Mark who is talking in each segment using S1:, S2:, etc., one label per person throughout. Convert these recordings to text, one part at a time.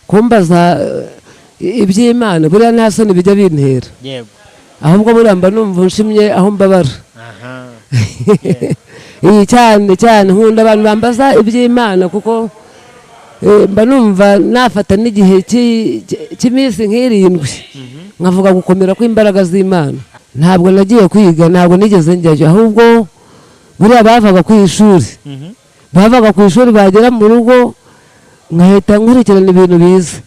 S1: kumbaza iby'Imana buriya nta soni bijya bintera
S2: yego
S1: ahubwo buriya mba numva nshimye aho mbabara iyi cyane nkunda abantu bambaza iby'Imana kuko mba numva nafata n'igihe cy'iminsi nk'irindwi nkavuga gukomera kw'imbaraga z'Imana ntabwo nagiye kwiga ntabwo nigeze njyayo ahubwo buriya bavaga ku ishuri bagera mu rugo nkahita nkurikirana ibintu biza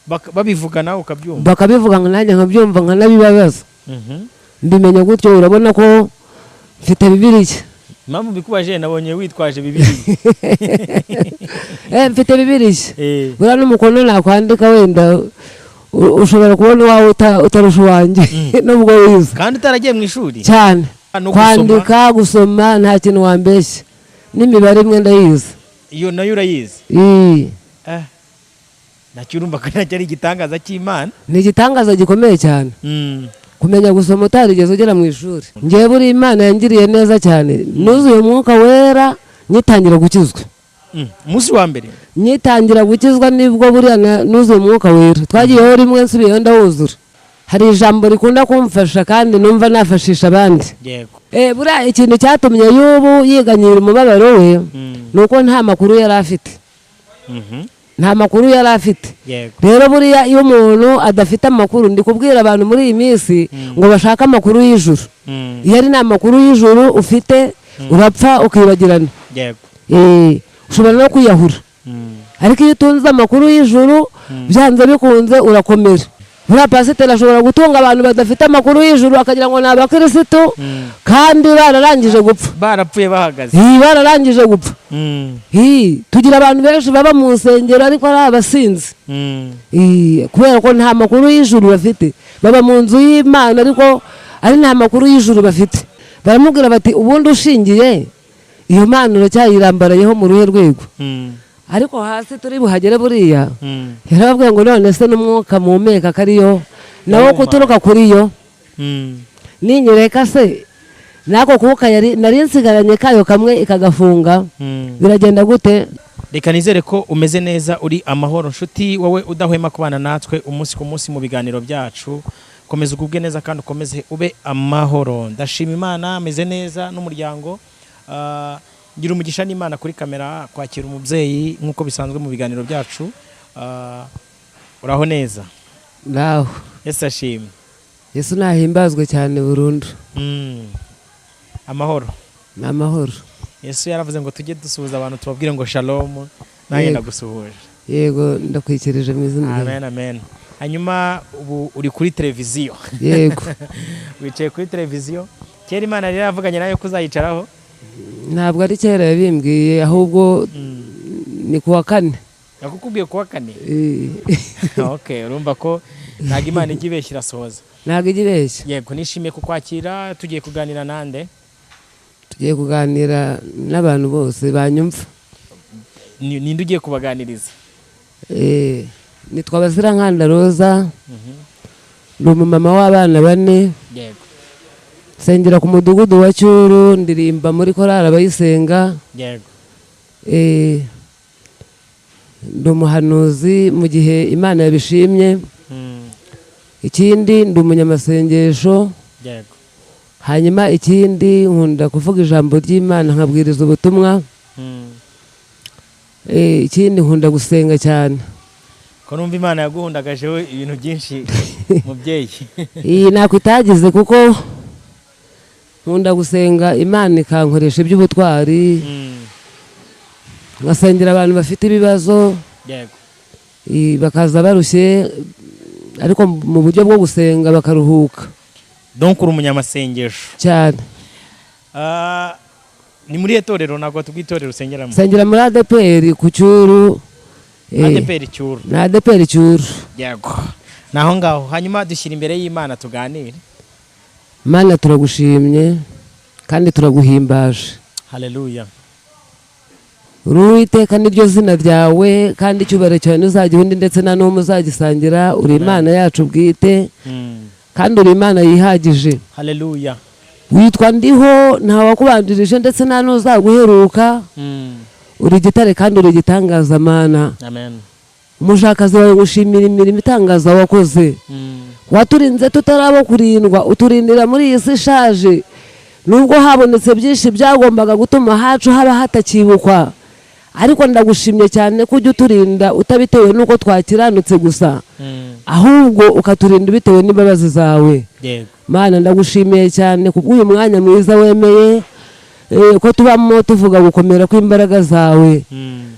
S2: babivuga nawe ukabyumva
S1: bakabivuga nanjye nkabyumva nkanabibabaza mbimenya gutyo urabona ko mfite Bibiliya
S2: impamvu bikubaje nabonye witwaje Bibiliya
S1: mfite Bibiliya buriya n'umukono nakwandika wenda ushobora kubona wawe utarusha uwanjye nubwo wize
S2: kandi utaragiye mu ishuri
S1: cyane kwandika gusoma nta kintu wambeshya n'imibare imwe ndayizi
S2: iyo nayo urayizi nacyo urumva ko nacyo ari igitangaza cy'Imana
S1: ni igitangaza gikomeye cyane kumenya gusoma utarigeze ugera mu ishuri ngewe buri Imana yangiriye neza cyane nuzuye umwuka wera nyitangira gukizwa
S2: umunsi wa mbere
S1: nyitangira gukizwa nibwo buriya nuzuye umwuka wera twagiyeho rimwe nsubiyeho ndawuzura hari ijambo rikunda kumfasha kandi numva nafashisha abandi
S2: yego
S1: buriya ikintu cyatumye y'ubu yiganyira umubabaro we nuko nta makuru yari afite nta makuru yari afite rero buriya iyo umuntu adafite amakuru ndi kubwira abantu muri iyi minsi ngo bashake amakuru y'ijuru iyo ari nta makuru y'ijuru ufite urapfa ukibagirana ushobora no kwiyahura ariko iyo utunze amakuru y'ijuru byanze bikunze urakomera buriya pasiteri ashobora gutunga abantu badafite amakuru y'ijuru akagira ngo ni abakirisitu kandi bararangije gupfa
S2: barapfuye bahagaze
S1: bararangije gupfa tugira abantu benshi baba mu nsengero ariko ari abasinzi kubera ko nta makuru y'ijuru bafite baba mu nzu y'Imana ariko ari nta makuru y'ijuru bafite baramubwira bati ubundi ushingiye iyo Mana uracyayirambarayeho mu ruhe rwego ariko hasi turi buhagere buriya yarababwiye ngo none se n'umwuka muhumeka kariyo nawo kuturuka kuri yo ninyereka se nako kuka nari nsigaranye kayo kamwe ikagafunga biragenda gute
S2: reka nizere ko umeze neza uri amahoro nshuti wowe udahwema kubana natwe umunsi ku munsi mu biganiro byacu komeza ugubwe neza kandi ukomeze ube amahoro ndashima Imana ameze neza n'umuryango gira umugisha n'Imana kuri kamera kwakira umubyeyi nk'uko bisanzwe mu biganiro byacu uraho neza
S1: naho
S2: Yesu ashimwe
S1: Yesu nahimbazwe cyane burundu
S2: amahoro
S1: n'amahoro
S2: Yesu yaravuze ngo tujye dusuhuza abantu tubabwire ngo shalom naye ndagusuhuje
S1: yego ndakwikirije mu izina
S2: amen amen hanyuma ubu uri kuri televiziyo
S1: yego
S2: wicaye kuri televiziyo kera Imana yari yaravuganye nayo kuzayicaraho
S1: ntabwo ari kera yabimbwiye ahubwo ni kuwa kane
S2: nakukubwiye kuwa kane okay urumva ko ntago Imana ijya ibeshya irasohoza
S1: ntago ijya ibeshya
S2: yego nishimiye kukwakira tugiye kuganira nande
S1: tugiye kuganira n'abantu bose banyumva
S2: ninde ugiye kubaganiriza
S1: nitwa Bazirankanda Roza ni umumama w'abana 4
S2: yego
S1: sengera ku mudugudu wa Cyuru ndirimba muri korali abayisenga
S2: yego
S1: ndi umuhanuzi mu gihe Imana yabishimye ikindi ndi umunyamasengesho
S2: yego
S1: hanyuma ikindi nkunda kuvuga ijambo ry'Imana nkabwiriza ubutumwa ikindi nkunda gusenga cyane
S2: ko numva Imana yaguhundagajeho ibintu byinshi mubyeyi
S1: iyi nakwitagize kuko nkunda gusenga Imana ikankoresha iby'ubutwari ngasengera abantu bafite ibibazo
S2: yego
S1: bakaza barushye ariko mu buryo bwo gusenga bakaruhuka
S2: donc uri umunyamasengesho
S1: cyane
S2: ni muri etorero nagwa tubwitorero usengeramo
S1: sengera muri ADPR ku Cyuru
S2: ADPR Cyuru
S1: na ADPR Cyuru
S2: yego naho ngaho hanyuma dushyira imbere y'Imana tuganire
S1: Mana turagushimye kandi turaguhimbaje
S2: haleluya
S1: Uwiteka niryo zina ryawe kandi icyubahiro cyawe nuzajya undi ndetse na n'umwe uzagisangira uri Imana yacu bwite kandi uri Imana yihagije
S2: haleluya
S1: witwa ndiho nta wakubandirije ndetse nta n'uzaguheruka uri igitare kandi uri igitangaza Mana
S2: amen
S1: umushakazi wawe gushimira imirimo itangaza wakoze, waturinze tutarabo kurindwa, uturindira muri iyi si ishaje, nubwo habonetse byinshi byagombaga gutuma hacu haba hatakibukwa, ariko ndagushimye cyane ko ujya uturinda utabitewe n'uko twakiranutse gusa, ahubwo ukaturinda bitewe n'imbabazi zawe. Mana ndagushimiye cyane kubw'uyu mwanya mwiza wemeye ko tubamo tuvuga gukomera kw'imbaraga zawe.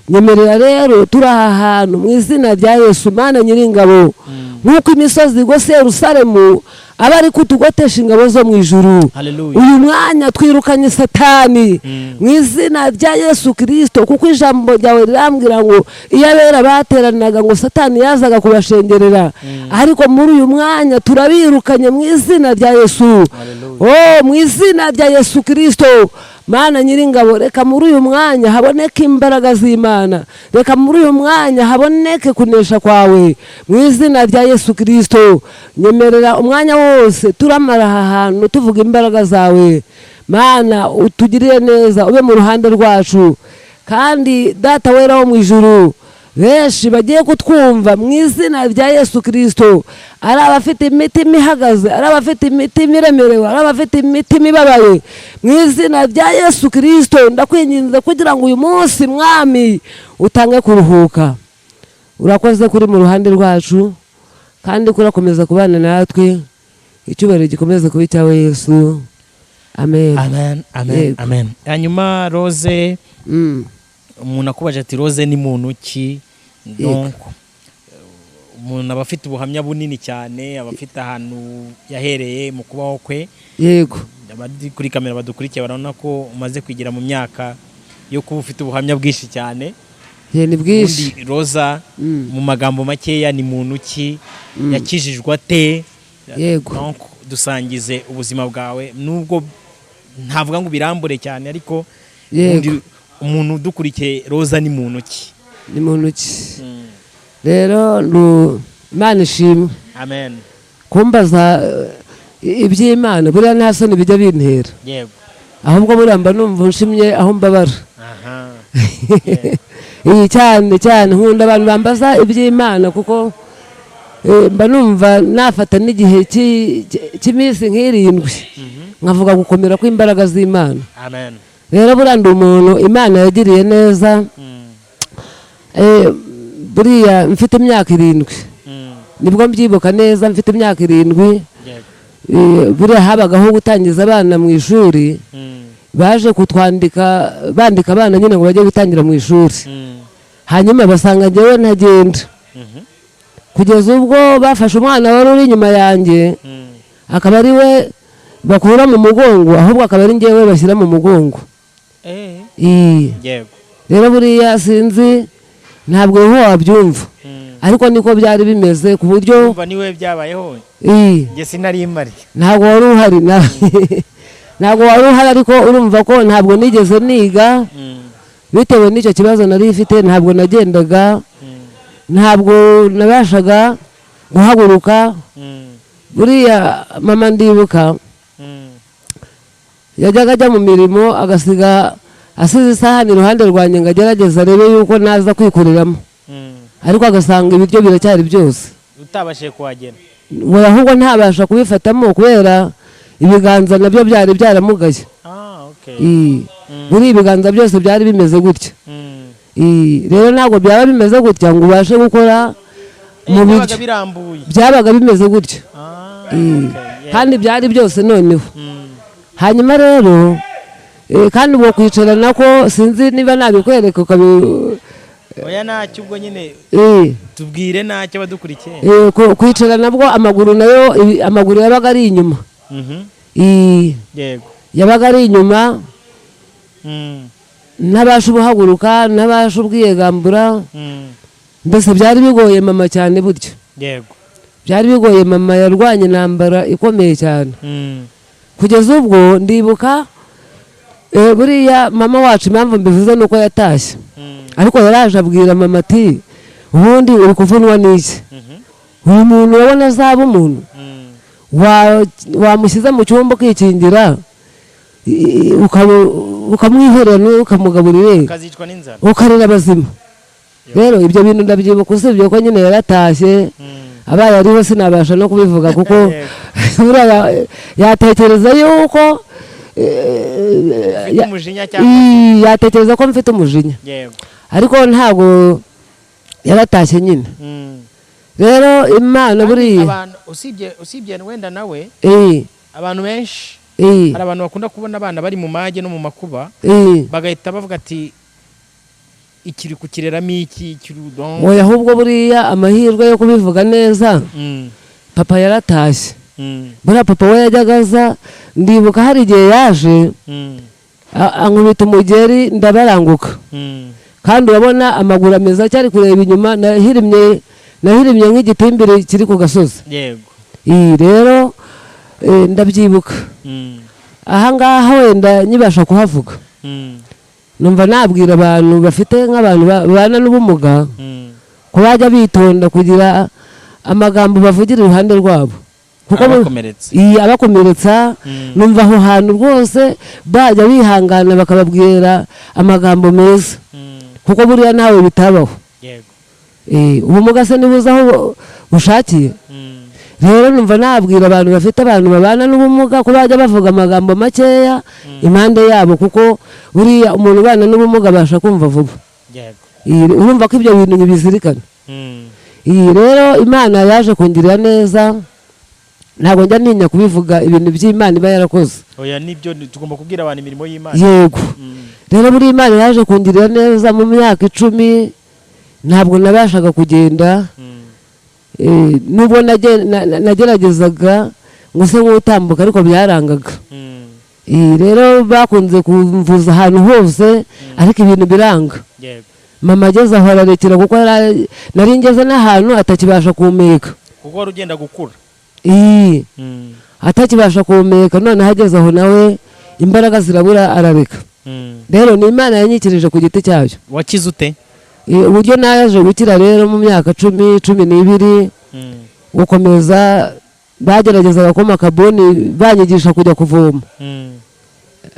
S1: Nyemerera rero turi aha hantu mu izina rya Yesu Mana Nyiringabo, nk'uko imisozi igose Yerusalemu aba ari kutugotesha ingabo zo mu ijuru. Uyu mwanya twirukanye Satani mu izina rya Yesu Kristo, kuko ijambo ryawe rirambwira ngo iyo abera bateranaga ngo Satani yazaga kubashengerera, ariko muri uyu mwanya turabirukanye mu izina rya Yesu. Mu izina rya Yesu Kristo Mana Nyiringabo, reka muri uyu mwanya haboneke imbaraga z'Imana, reka muri uyu mwanya haboneke kunesha kwawe mu izina rya Yesu Kristo. Nyemerera umwanya wose turamara aha hantu tuvuga imbaraga zawe. Mana utugirire neza, ube mu ruhande rwacu, kandi Data wera wo mu ijuru, benshi bagiye kutwumva mu izina rya Yesu Kristo, ari abafite imitima ihagaze, ari abafite imitima iremerewe, ari abafite imitima ibabaye, mu izina rya Yesu Kristo ndakwinginze kugira ngo uyu munsi Mwami utange kuruhuka. Urakoze kuri mu ruhande rwacu, kandi kurakomeza kubana natwe, icyubahiro gikomeze kuba icyawe Yesu. Amen.
S2: Amen. Amen. Amen. Hanyuma Rose, umuntu akubaje ati Rose ni muntu ki? Donc umuntu aba afite ubuhamya bunini cyane, aba afite ahantu yahereye mu kubaho kwe.
S1: Yego.
S2: Abadi kuri kamera badukurikiye barabona ko umaze kwigira mu myaka yo kuba ufite ubuhamya bwinshi cyane.
S1: Ni bwinshi.
S2: Roza mu magambo makeya ni muntu ki? Yakijijwe ate?
S1: Yego.
S2: Donc dusangize ubuzima bwawe, nubwo ntavuga ngo birambure cyane, ariko umuntu udukurikiye Roza ni muntu ki?
S1: Ni muntu ki? Rero Imana ishimwe.
S2: Amen.
S1: Kumbaza iby'Imana buriya nta soni bijya bintera.
S2: Yego.
S1: Ahubwo buriya mba numva nshimye aho mbabara. Cyane cyane nkunda abantu bambaza iby'Imana, kuko mba numva nafata n'igihe cy'iminsi nk'irindwi nkavuga gukomera kw'imbaraga z'Imana.
S2: Amen.
S1: Rero buriya ndi umuntu Imana yagiriye neza. Buriya mfite imyaka 7 nibwo mbyibuka neza, mfite imyaka 7. Buriya habagaho gutangiza abana mu ishuri, baje kutwandika bandika abana nyine ngo bajye gutangira mu ishuri, hanyuma basanga njyewe ntagenda, kugeza ubwo bafashe umwana wari uri inyuma yanjye, akaba ari we bakura mu mugongo, ahubwo akaba ari njyewe bashyira mu mugongo. Rero buriya sinzi, ntabwo wabyumva, ariko niko byari bimeze, ku buryo
S2: umva niwe byabayeho. Nge sinari imari.
S1: Ntabwo wari uhari. Ntabwo wari uhari, ariko urumva ko ntabwo nigeze niga bitewe n'icyo kibazo nari ifite. Ntabwo nagendaga, ntabwo nabashaga guhaguruka. Buriya mama ndibuka yajyaga ajya mu mirimo, agasiga asize isahani iruhande rwanjye ngo agerageze arebe yuko naza kwikoreramo, ariko agasanga ibiryo biracyari byose.
S2: Utabashije kuhagera?
S1: Ahubwo ntabasha kubifatamo kubera ibiganza nabyo byari byaramugaye. Buri ibiganza byose byari bimeze gutya. Rero ntabwo byaba bimeze gutya ngo ubashe gukora mu biryo, byabaga bimeze gutya. Kandi byari byose noneho. Hanyuma rero kandi ubwo kwicara nako sinzi niba nabikwereka
S2: oya ntacyo, ubwo nyine tubwire ntacyo badukurikiye.
S1: Kwicara nabwo amaguru nayo, amaguru yabaga ari inyuma.
S2: Yego.
S1: Yabaga ari inyuma, ntabasha ubuhaguruka, ntabasha ubwiyegambura. Mbese byari bigoye mama cyane buryo.
S2: Yego.
S1: Byari bigoye mama, yarwanye intambara ikomeye cyane. Kugeza ubwo ndibuka buriya mama wacu impamvu mbivuze nuko yatashye, ariko yaraje abwira mama ati ubundi uri kuvunwa n'iki? Uyu muntu urabona azaba umuntu wamushyize mu cyumba ukikingira ukamwihorera ukamugaburira
S2: ukazicwa n'inzara
S1: ukarera abazima. rero ibyo bintu ndabyibuka usibye ko nyine yaratashye abaye ariho sinabasha no kubivuga kuko buriya yatekereza yuko yatekereza ko mfite umujinya ariko ntabwo yaratashye nyine rero Imana buriya
S2: usibye wenda nawe abantu benshi hari abantu bakunda kubona abana bari mu mage no mu makuba bagahita bavuga ati ikiri kukireramo iki kirudon
S1: oya ahubwo buriya amahirwe yo kubivuga neza papa yaratashye buriya papa we yajyagaza ndibuka hari igihe yaje ankubita umugeri ndabaranguka kandi urabona amaguru ameza cyari kureba inyuma nahirimye nk'igitimbiri kiri ku gasozi
S2: yego
S1: rero ndabyibuka ahangaha wenda nyibasha kuhavuga numva nabwira abantu bafite nk'abantu babana n'ubumuga ko bajya bitonda kugira amagambo bavugira iruhande rwabo kuko abakomeretsa numva aho hantu rwose bajya bihangana bakababwira amagambo meza kuko buriya nawe bitabaho ubumuga se nibuze aho bushakiye rero numva nabwira abantu bafite abantu babana n'ubumuga ko bajya bavuga amagambo makeya impande yabo kuko buriya umuntu ubana n'ubumuga abasha kumva vuba urumva ko ibyo bintu bizirikana rero Imana yaje kungirira neza ntabwo njya ntinya kubivuga ibintu by'Imana iba yarakoze
S2: oya nibyo tugomba kubwira abantu imirimo y'Imana
S1: yego rero buri Imana yaje kungirira neza mu myaka 10 ntabwo nabashaga kugenda nubwo nageragezaga ngo se nk'utambuka ariko byarangaga rero bakunze kumvuza ahantu hose ariko ibintu biranga mama ageze aho ararekera kuko nari ngeze n'ahantu atakibasha kumeka
S2: kuko wari ugenda gukura
S1: atakibasha kumeka none ahageze aho nawe imbaraga zirabura arareka rero ni Imana yanyikirije ku giti cyayo
S2: wakize ute
S1: uburyo naje gukira rero mu myaka 12 gukomeza bageragezaga ko makaboni banyigisha kujya kuvoma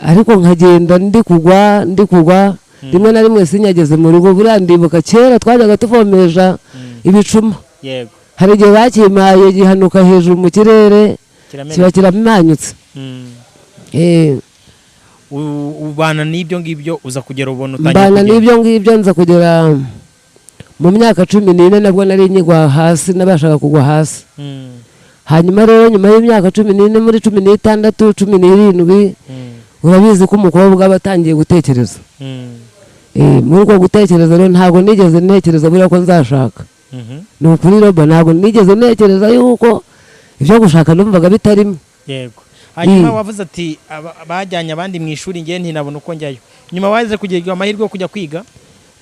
S1: ariko nkagenda ndi kugwa rimwe na rimwe sinyageze mu rugo buriya ndibuka kera twajyaga tuvomesha ibicuma
S2: yego
S1: hari igihe bakimaye gihanuka hejuru mu kirere kiba kiramanyutse
S2: ubana n'ibyo ngibyo uza kugera ubona utangiye
S1: mbana n'ibyo ngibyo nza kugera mu myaka 14 nabwo nari nyigwa hasi nabashaga kugwa hasi hanyuma rero nyuma y'imyaka 14 muri 16 17 urabizi ko umukobwa batangiye gutekereza muri uko gutekereza rero ntabwo nigeze ntekereza buriya ko nzashaka ni ukuri roba ntabwo nigeze ntekereza yuko ibyo gushaka numvaga bitarimo
S2: yego hanyuma wavuze ati bajyanye abandi mu ishuri ngiye ntinabona uko njyayo nyuma waje kugira amahirwe yo kujya kwiga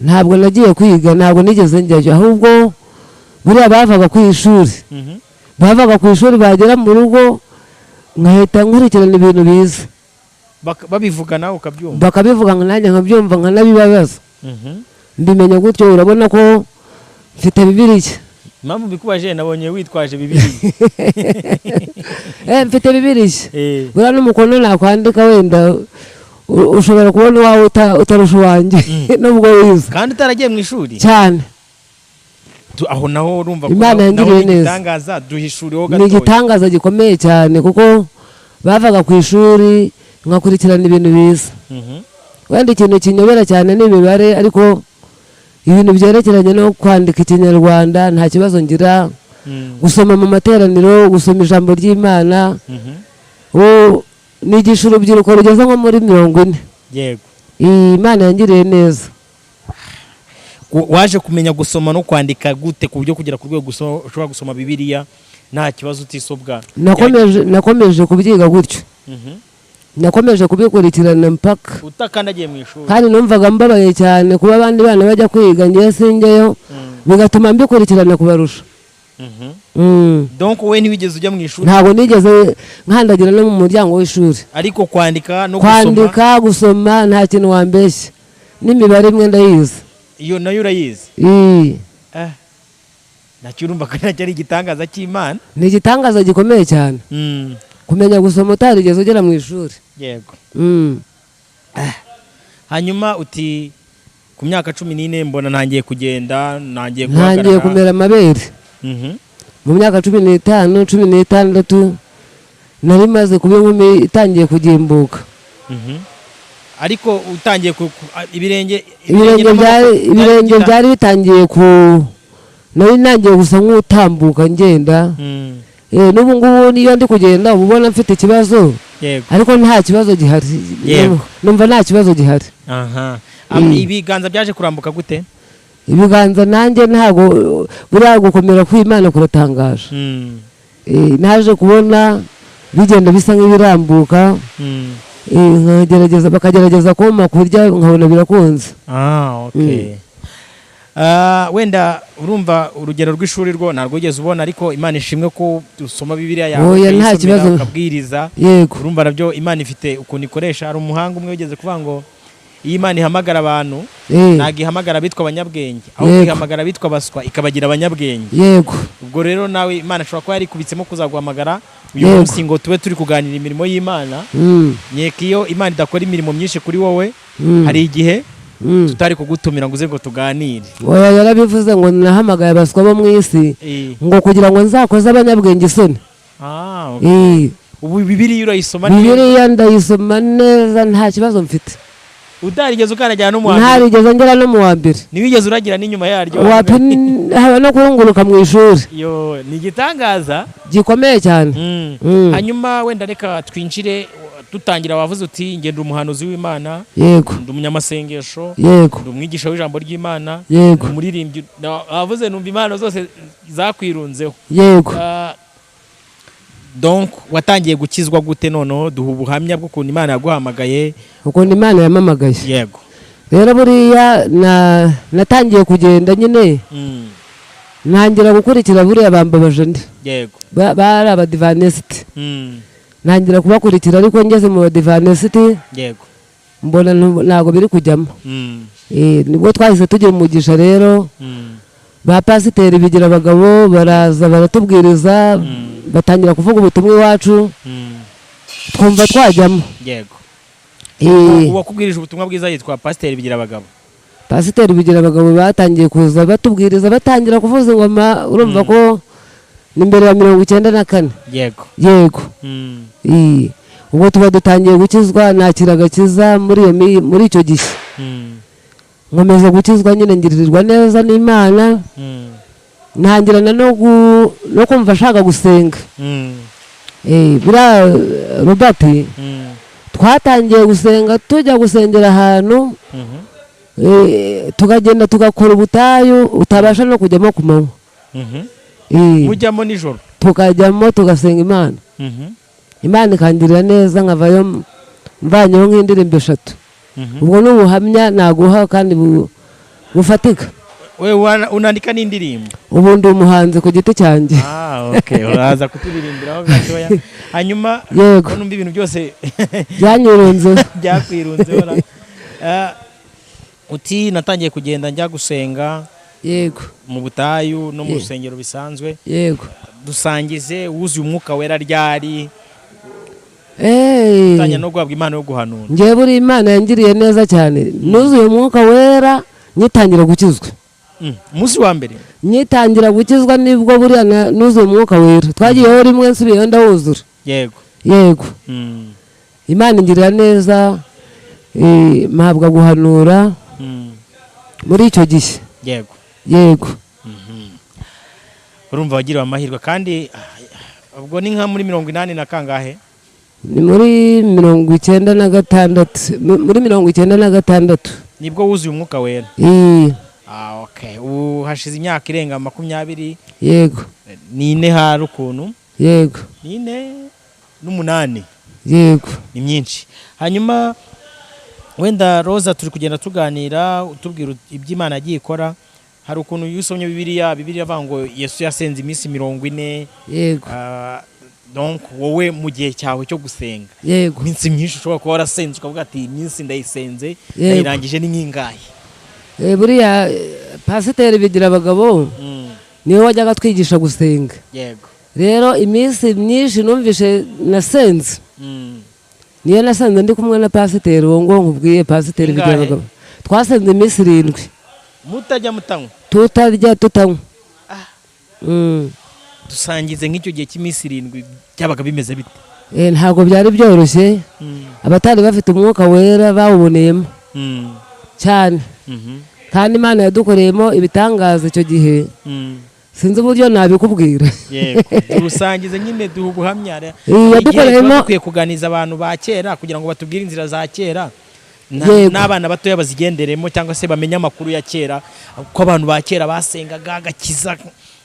S1: ntabwo nagiye kwiga ntabwo nigeze njyayo ahubwo buriya bavaga ku ishuri bavaga ku ishuri bagera mu rugo nkahita nkurikirana ibintu biza
S2: babivuga nawe ukabyumva
S1: bakabivuga ngo nanjye nkabyumva nkanabibabaza mbimenya gutyo urabona ko mfite Bibiliya
S2: impamvu bikubaje nabonye witwaje Bibiliya
S1: mfite Bibiliya buriya n'umukono nakwandika wenda ushobora kubona wawe utarusha uwanjye nubwo wize
S2: kandi utaragiye mu ishuri
S1: cyane
S2: aho naho urumva
S1: ko Imana yangiriye neza
S2: igitangaza duhishuriho gatoya
S1: ni igitangaza gikomeye cyane kuko bavaga ku ishuri nkakurikirana ibintu biza wenda ikintu kinyobera cyane n'imibare ariko ibintu byerekeranye no kwandika ikinyarwanda nta kibazo ngira gusoma mu materaniro gusoma ijambo ry'Imana nigisha urubyiruko rugeze nko muri 40
S2: yego
S1: Imana yangiriye neza
S2: waje kumenya gusoma no kwandika gute ku buryo kugera ku rwego ushobora gusoma Bibiliya nta kibazo utisobwa
S1: nakomeje kubyiga gutyo nakomeje kubikurikirana mpaka
S2: utakandagiye mu ishuri
S1: kandi numvaga mbabaye cyane kuba abandi bana bajya kwiga ngiye singeyo bigatuma mbikurikirana kubarusha
S2: donc we ntiwigeze ujya mu ishuri
S1: ntabwo nigeze nkandagira no mu muryango w'ishuri
S2: ariko kwandika no
S1: gusoma nta kintu wambeshya n'imibare imwe ndayizi
S2: iyo nayo urayizi nacyo urumva ko nacyo ari igitangaza cy'Imana
S1: ni igitangaza gikomeye cyane kumenya gusoma utarigeze ugera mu ishuri
S2: yego hanyuma uti ku myaka 14 mbona ntangiye kugenda, ntangiye
S1: kumera amabere. Mu myaka 15 16 nari maze kuba inkumi itangiye kugimbuka.
S2: Ariko utangiye ibirenge
S1: byari bitangiye nari nangiye gusa nk'utambuka ngenda. N'ubu ngubu niyo ndi kugenda ubona mfite ikibazo, ariko nta kibazo gihari. Numva nta kibazo gihari.
S2: Ibiganza byaje kurambuka gute?
S1: Ibiganza nanjye ntago buriya gukomera kw'Imana kuratangaje. Naje kubona bigenda bisa nk'ibirambuka, bakagerageza kumpa kurya nkabona birakunze.
S2: Wenda urumva urugero rw'ishuri rwo ntabwo ugeze ubona, ariko Imana ishimwe ko dusoma Bibiliya yawe ukabwiriza. Urumva nabyo Imana ifite ukuntu ikoresha. Hari umuhanga umwe wigeze kuvuga ngo iyo Imana ihamagara abantu ntabwo ihamagara abitwa abanyabwenge, ahubwo ihamagara abitwa abaswa ikabagira abanyabwenge. Ubwo rero nawe Imana ishobora kuba yarikubitsemo kuzaguhamagara uyu munsi ngo tube turi kuganira imirimo y'Imana. Nyeka iyo Imana idakora imirimo myinshi kuri wowe, hari igihe tutari kugutumira ngo uze ngo tuganire.
S1: Yarabivuze ngo nahamagaye abaswa bo mu isi ngo kugira ngo nzakoze abanyabwenge isoni.
S2: Ubu Bibiliya urayisoma neza?
S1: Bibiliya ndayisoma neza, nta kibazo mfite.
S2: Utarigeze ukanajyana no mu wa mbere?
S1: Ntarigeze ngera no mu wa mbere.
S2: Niwigeze uragira n'inyuma yaryo?
S1: Haba no kurunguruka mu ishuri.
S2: Ni igitangaza
S1: gikomeye cyane.
S2: Hanyuma wenda reka twinjire dutangira. Wavuze uti ngenda umuhanuzi w'Imana, ndi umunyamasengesho, ndi umwigisha w'ijambo ry'Imana, umuririmbyi. Wavuze numva impano zose zakwirunzeho. Donc watangiye gukizwa gute? Noneho duha ubuhamya bw'ukuntu Imana yaguhamagaye.
S1: Ukuntu Imana yamamagaye. Rero buriya natangiye kugenda nyine, ntangira gukurikira buriya bambabaje ndi. Bari abadivanisiti. Ntangira kubakurikira, ariko ngeze mu badivanisiti mbona ntabwo biri kujyamo. Nibwo twahise tugira umugisha rero, ba pasiteri bigira abagabo baraza baratubwiriza, batangira kuvuga ubutumwa iwacu, twumva twajyamo.
S2: Uwakubwirije ubutumwa bwiza yitwa pasiteri bigira abagabo?
S1: Pasiteri bigira abagabo batangiye kuza batubwiriza, batangira kuvuza ingoma. Urumva ko ni mbere ya 94. Ubwo tuba dutangiye gukizwa, nakira agakiza muri icyo gihe. Nkomeza gukizwa nyine, ngiririrwa neza n'Imana. Ntangirana no kumva ashaka gusenga. Buriya Robert, twatangiye gusenga, tujya gusengera ahantu, tukagenda tugakora ubutayu utabasha no kujyamo ku manywa.
S2: Mujyamo nijoro?
S1: Tukajyamo tugasenga Imana. Imana ikangirira neza, nkavayo mvanyeho nk'indirimbo 3. Ubwo n'ubuhamya naguha kandi bufatika.
S2: Wewe unandika n'indirimbo?
S1: Ubu ndi umuhanzi ku giti cyanjye.
S2: Uraza kuturirimbiraho gatoya. Hanyuma numva ibintu byose byakwirunzeho. Uti natangiye kugenda njya gusenga mu butayu no mu rusengero bisanzwe. Dusangize wuzuye umwuka wera ryari? Tanya no guhabwa impano yo guhanura.
S1: Ngiye buri Imana yangiriye neza cyane. Nuzuye umwuka wera nyitangira gukizwa.
S2: Umunsi wa mbere
S1: nyitangira gukizwa nibwo buriya nuzuye umwuka wera. Twagiyeho rimwe nsubiyeho ndawuzura. Imana ingirira neza, mpabwa guhanura muri icyo gihe.
S2: Urumva wagiriwe amahirwe kandi ubwo ni nka muri 80 na kangahe?
S1: Ni muri 96. Muri 96
S2: nibwo wuzuye umwuka wera. Hashize imyaka irenga 20. Ni hari ukuntu. 8. Ni myinshi. Hanyuma wenda Roza turi kugenda tuganira, utubwira iby'Imana yagiye ikora. Hari ukuntu yusomye Bibiliya avuga ngo Yesu yasenze iminsi 40. Donc wowe mu gihe cyawe cyo gusenga, iminsi myinshi ushobora kuba warasenze ukavuga ati iminsi ndayisenze ndayirangije ni nk'ingahe?
S1: Buriya pasiteri bigira abagabo niwe wajyaga twigisha gusenga. Rero iminsi myinshi numvishe nasenze, niyo nasenze ndi kumwe na pasiteri uwo ngo nkubwiye pasiteri bigira abagabo. twasenze iminsi 7
S2: mutajya mutanywa
S1: tutarya tutanywa.
S2: dusangize nk'icyo gihe cy'iminsi 7 byabaga bimeze bite?
S1: Ntabwo byari byoroshye, abatari bafite umwuka wera bawuboneyemo cyane, kandi Imana yadukoreyemo ibitangaza icyo gihe, sinzi uburyo nabikubwira.
S2: dusangize nyine duha ubuhamya.
S1: Yadukoreyemo,
S2: dukwiye kuganiza abantu ba kera kugira ngo batubwire inzira za kera n'abana batoya bazigenderemo, cyangwa se bamenye amakuru ya kera, ko abantu ba kera basengaga agakiza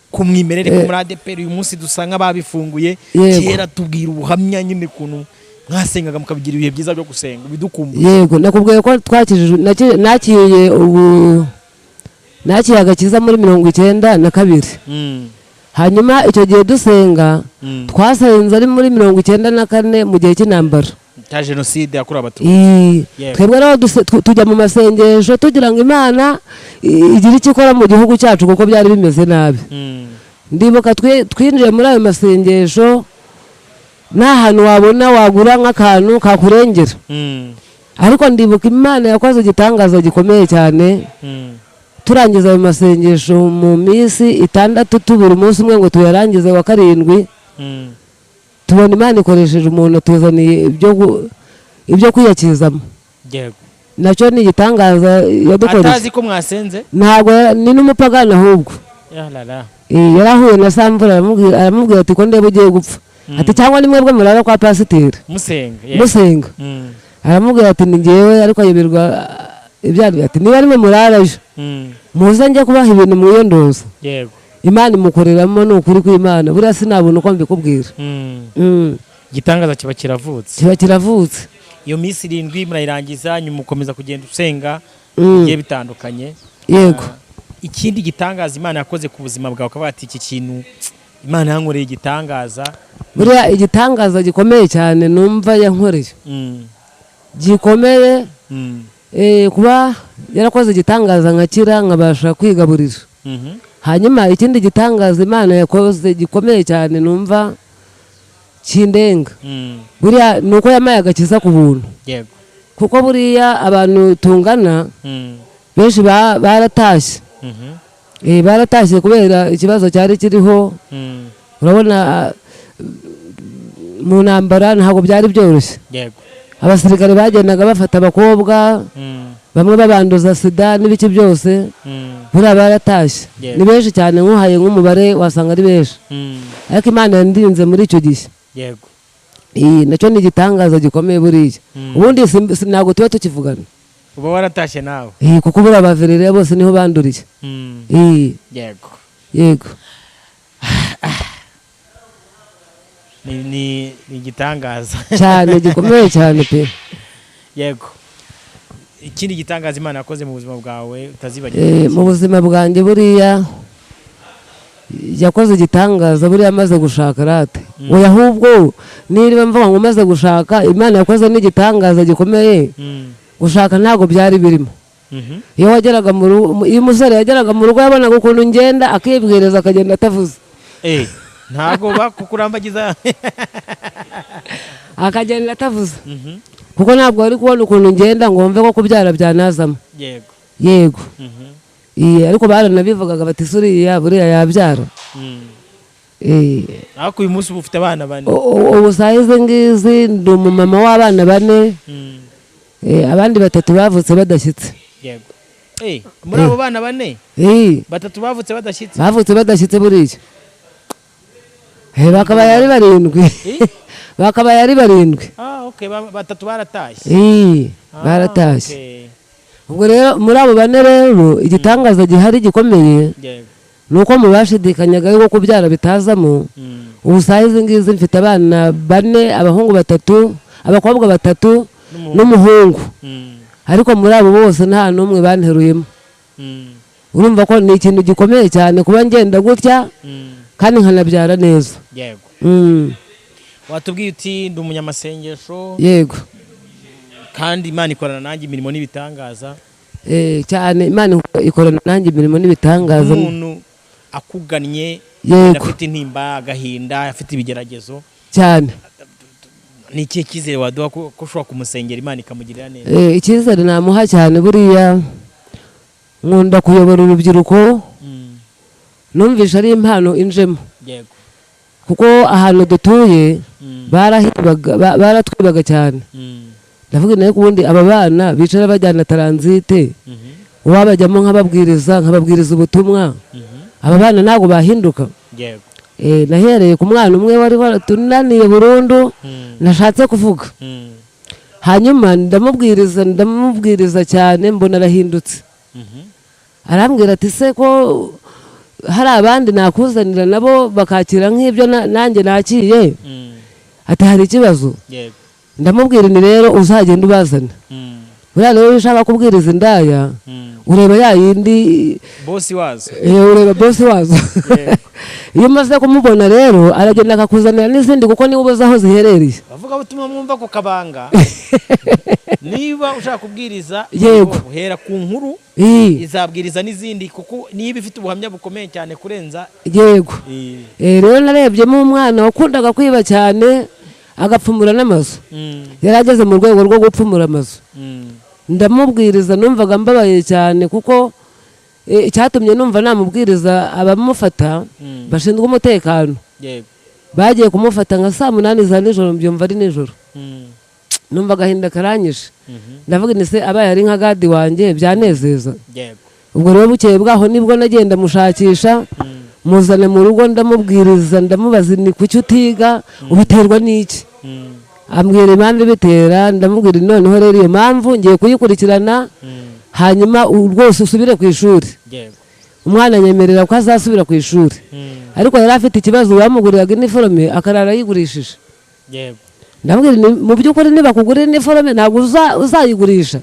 S2: ku mwimerere ko muri ADPR. uyu munsi dusanga babifunguye. Kera tubwira ubuhamya nyine kuntu mwasengaga mukabigira ibihe byiza byo gusenga bidukumbuye.
S1: Yego, nakubwiye ko twakijije nakiye agakiza muri 92. Hanyuma icyo gihe dusenga twasenze ari muri 94 mu gihe cy'intambara
S2: ta jenoside yakorewe Abatutsi.
S1: Twebwe rero tujya mu masengesho tugira ngo Imana igire icyo ikora mu gihugu cyacu kuko byari bimeze nabi. Ndibuka twinjiye muri ayo masengesho, nta hantu wabona wagura nk'akantu kakurengera, ariko ndibuka Imana yakoze igitangaza gikomeye cyane. Turangiza ayo masengesho mu minsi 6 tubura umunsi umwe ngo tuyarangize wa 7, tubona Imana ikoresheje umuntu tuzaniye ibyo kwiyakizamo. Nacyo ni igitangaza yadukoresheje.
S2: Atazi ko mwasenze?
S1: Ntabwo ni n'umupagani ahubwo. Yarahuye na Samvura aramubwira ati ko ndebe ugiye gupfa. Ati cyangwa ni mwebwe murara kwa pasiteri musenga. Aramubwira ati ni ngewe, ariko ayoberwa ibyari. Ati niba ari mwe muraraje muze njye kubaha ibintu mwiyondoza. Imana imukoreramo ni ukuri kw'Imana, buriya sinabona uko mbikubwira.
S2: Igitangaza kiba
S1: kiravutse.
S2: Iyo minsi 7 murayirangiza, nyuma mukomeza kugenda usenga bigiye bitandukanye.
S1: Yego.
S2: Ikindi gitangaza Imana yakoze ku buzima bwawe ukavuga ati iki kintu Imana yankoreye igitangaza?
S1: Buriya igitangaza gikomeye cyane numva yankoreye gikomeye, kuba yarakoze igitangaza nkakira nkabasha kwigaburira. Hanyuma ikindi gitangaza Imana yakoze gikomeye cyane numva kindenga, buriya nuko yamaye agakiza ku buntu. Kuko buriya abantu tungana benshi baratashye. Baratashye kubera ikibazo cyari kiriho. Urabona mu ntambara ntabwo byari byoroshye. Abasirikare bagendaga bafata abakobwa, bamwe babanduza sida n'ibiki byose. Buriya baratashye ni benshi cyane, nkuhaye nk'umubare wasanga ari benshi, ariko Imana yandinze muri icyo gihe. Nacyo ni igitangaza gikomeye buriya. Ubundi ntabwo tuba tukivugana.
S2: Uba waratashye nawe?
S1: Kuko buriya abaverere bose niho banduriye. Yego.
S2: Ni igitangaza
S1: cyane gikomeye cyane pe.
S2: Yego. Ikindi gitangaza Imana yakoze mu buzima bwawe utazibagirwa?
S1: Mu buzima bwanjye buriya yakoze igitangaza buriya amaze gushaka rate. Oya, ahubwo niba mvuga ngo maze gushaka, Imana yakoze n'igitangaza gikomeye. Gushaka ntabwo byari birimo. Iyo wageraga mu rugo, iyo umusore yageraga mu rugo yabonaga ukuntu ngenda akibwiriza akagenda atavuze.
S2: Ntabwo bakukurambagiza
S1: akagenda atavuze. Kuko ntabwo ari kubona ukuntu ngenda ngo mve ko kubyara byanazamo. Yego. Ariko baranabivugaga bati suriya buriya yabyara.
S2: Ariko uyu munsi ufite abana 4.
S1: Ubu sahize ngizi ndi umumama w'abana 4. Abandi 3 bavutse badashyitse.
S2: Muri abo bana 4 3 bavutse badashyitse.
S1: Bavutse badashyitse buriya. Bakabaye ari 7. Bakabaye ari 7.
S2: 3 baratashye.
S1: Baratashye. Ubwo rero muri abo 4 rero igitangaza gihari gikomeye nuko mubashidikanyaga yuko kubyara bitazamo. Ubu sahize ngizi mfite abana 4, abahungu 3, abakobwa 3 n'umuhungu. Ariko muri abo bose nta numwe banteruyemo. Urumva ko ni ikintu gikomeye cyane kuba ngenda gutya kandi nkanabyara neza.
S2: Watubwiye uti ndi umunyamasengesho.
S1: Yego.
S2: Kandi Imana ikorana nanjye imirimo n'ibitangaza.
S1: Cyane Imana ikorana nanjye imirimo n'ibitangaza.
S2: Umuntu akugannye afite intimba, agahinda, afite ibigeragezo
S1: cyane,
S2: ni ikihe cyizere waduha ko ushobora kumusengera Imana ikamugirira neza?
S1: Icyizere namuha cyane buriya nkunda kuyobora urubyiruko, numvisha ari impano injemo,
S2: yego,
S1: kuko ahantu dutuye baratwibaga cyane. ndavuga nayo kubundi aba bana bicara bajyana taransite, uwabajyamo nkababwiriza ubutumwa, aba bana ntabwo bahinduka.
S2: yego,
S1: nahereye ku mwana umwe wari waratunaniye burundu, nashatse kuvuga, hanyuma ndamubwiriza cyane, mbona arahindutse. arambwira ati se ko hari abandi nakuzanira nabo bakakira nk'ibyo nanjye nakiye, ati hari ikibazo? ndamubwira ni rero uzagenda ubazana. buriya rero iyo ushaka kubwiriza indaya ureba ya yindi
S2: bosi wazo,
S1: ureba bosi wazo. iyo umaze kumubona rero aragenda akakuzanira n'izindi, kuko niba ubuze aho ziherereye.
S2: bavuga butuma mwumva ku kabanga. niba ushaka kubwiriza,
S1: yego,
S2: uhera ku nkuru, izabwiriza n'izindi, kuko niba ifite ubuhamya bukomeye cyane kurenza.
S1: yego, rero narebyemo umwana wakundaga kwiba cyane agapfumura n'amazu. yari ageze mu rwego rwo gupfumura amazu. ndamubwiriza, numvaga mbabaye cyane, kuko icyatumye numva namubwiriza abamufata bashinzwe umutekano bagiye kumufata nka saa 8 za nijoro, mbyumva ari nijoro. numva agahinda karanyishe. ndavuga ni se abaye ari nka gadi wanjye byanezeza. ubwo rero bukeye bwaho nibwo nagenda mushakisha, muzane mu rugo, ndamubwiriza, ndamubaza ni kuki utiga, ubiterwa n'iki? ambwira impamvu ibitera. ndamubwira noneho rero iyo mpamvu ngiye kuyikurikirana, hanyuma rwose usubire ku ishuri. umwana anyemerera ko azasubira ku ishuri, ariko yari afite ikibazo, bamuguriraga iniforome akarara yigurishije. ndamubwira mu by'ukuri niba kugurira iniforome ntabwo uzayigurisha.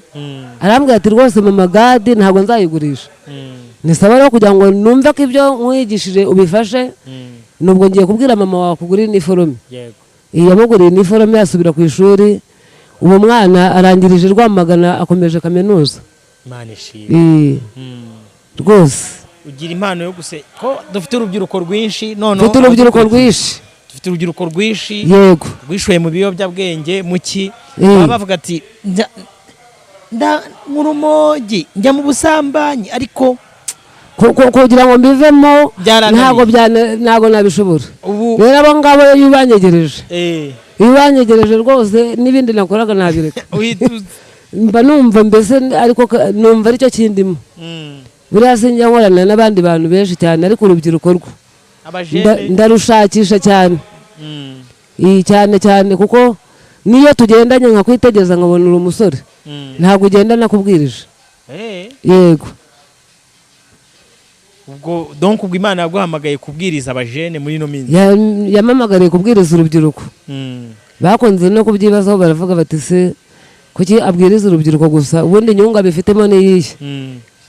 S1: arambwira ati rwose mama gadi ntabwo nzayigurisha. nisaba rero kugira ngo numve ko ibyo nkwigishije ubifashe, nubwo ngiye kubwira mama wawe kugurira iniforome. yamuguriye iniforome, asubira ku ishuri. uwo mwana arangirije Rwamagana, akomeje kaminuza. rwose
S2: ugira impano yo ko dufite urubyiruko rwinshi, none
S1: dufite urubyiruko rwinshi, yego,
S2: rwishoye mu biyobyabwenge muki. baba bavuga ati mu rumogi, njya mu busambanyi, ariko
S1: kugira ngo mbivemo ntabwo nabishobora. rero abo ngabo iyo ubanyegereje rwose n'ibindi nakoraga nabireka. mba numva mbese, ariko numva aricyo kindimo. buriya sinjya nkorana n'abandi bantu benshi cyane, ariko urubyiruko rwo ndarushakisha cyane. cyane kuko niyo tugendanye nkakwitegereza nkabona uri umusore, ntabwo ugenda nakubwirije. yego,
S2: ubwo Imana yaguhamagaye kubwiriza abajene muri ino minsi.
S1: yamamagariye kubwiriza urubyiruko. bakunze no kubyibazaho, baravuga bati se kuki abwiriza urubyiruko gusa, ubundi inyungu abifitemo n'iyihe?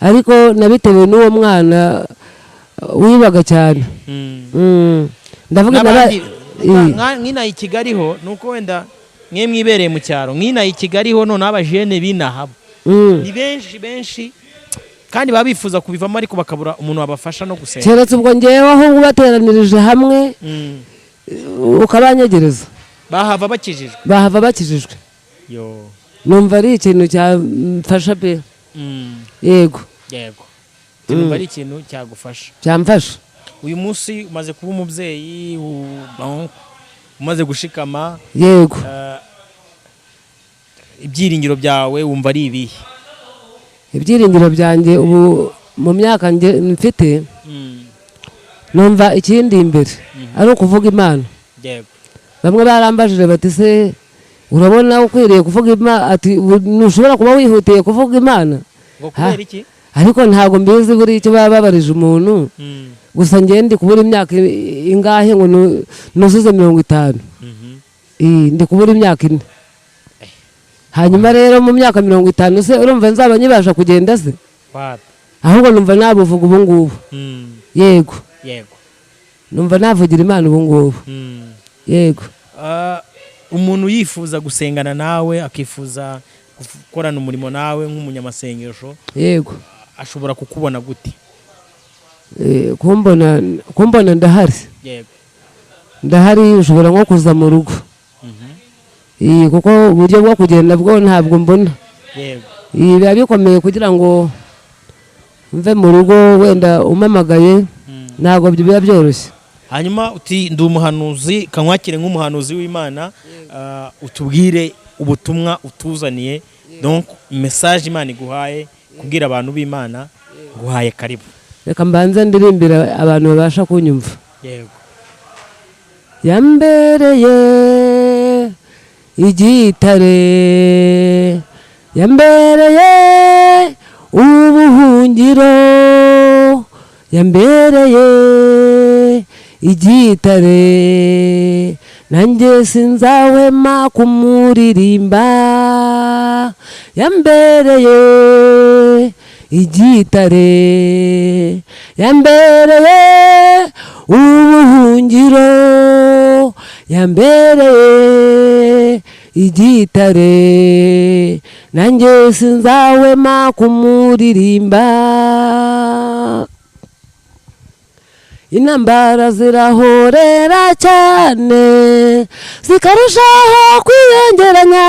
S1: ariko nabitewe n'uwo mwana wibaga cyane. ndavuga
S2: nk'inaha i Kigali ho, nuko wenda mwe mwibereye mu cyaro, nk'inaha i Kigali ho noneho abajene binahabo ni benshi, kandi baba bifuza kubivamo, ariko bakabura umuntu wabafasha no gusenga.
S1: keretse ubwo ngewe aho ubateranirije hamwe ukabanyegereza,
S2: bahava bakijijwe.
S1: numva ari ikintu cyamfasha pe. yego,
S2: numva ari ikintu cyagufasha,
S1: cyamfasha.
S2: uyu munsi umaze kuba umubyeyi, umaze gushikama,
S1: yego,
S2: ibyiringiro byawe wumva ari ibihe?
S1: ibyiringiro byanjye ubu mu myaka mfite, numva ikindi imbere ari ukuvuga Imana. bamwe barambajije bati se urabona ukwiriye kuvuga Imana, ati ntushobora kuba wihutiye kuvuga Imana? ariko ntabwo mbizi buri icyo baba babarije umuntu. gusa ngende kubura imyaka ingahe ngo nuzuze 50. ndi kubura imyaka 4. hanyuma rero mu myaka 50 se urumva nzaba nyibasha kugenda se? ahubwo numva nabuvuga ubu ngubu. yego, numva navugira Imana ubu ngubu. yego,
S2: umuntu yifuza gusengana nawe, akifuza gukorana umurimo nawe nk'umunyamasengesho,
S1: yego,
S2: ashobora kukubona gute?
S1: kumbona ndahari.
S2: yego,
S1: ndahari, ushobora nko kuza mu rugo kuko uburyo bwo kugenda bwo ntabwo mbona
S2: yego
S1: biba bikomeye kugira ngo mve mu rugo wenda umamagaye ntabwo biba byoroshye.
S2: hanyuma uti ndi umuhanuzi kankwakire nk'umuhanuzi w'Imana utubwire ubutumwa utuzaniye donc message Imana iguhaye kubwira abantu b'Imana nguhaye karibu.
S1: Reka mbanze ndirimbira abantu babasha kunyumva.
S2: Yego
S1: yambereye igitare yambereye ubuhungiro yambereye igitare nanjye sinzahwema kumuririmba yambereye igitare yambereye ubuhungiro yambereye igitare nanjye sinzahwema kumuririmba intambara zirahorera cyane zikarushaho kwiyongeranya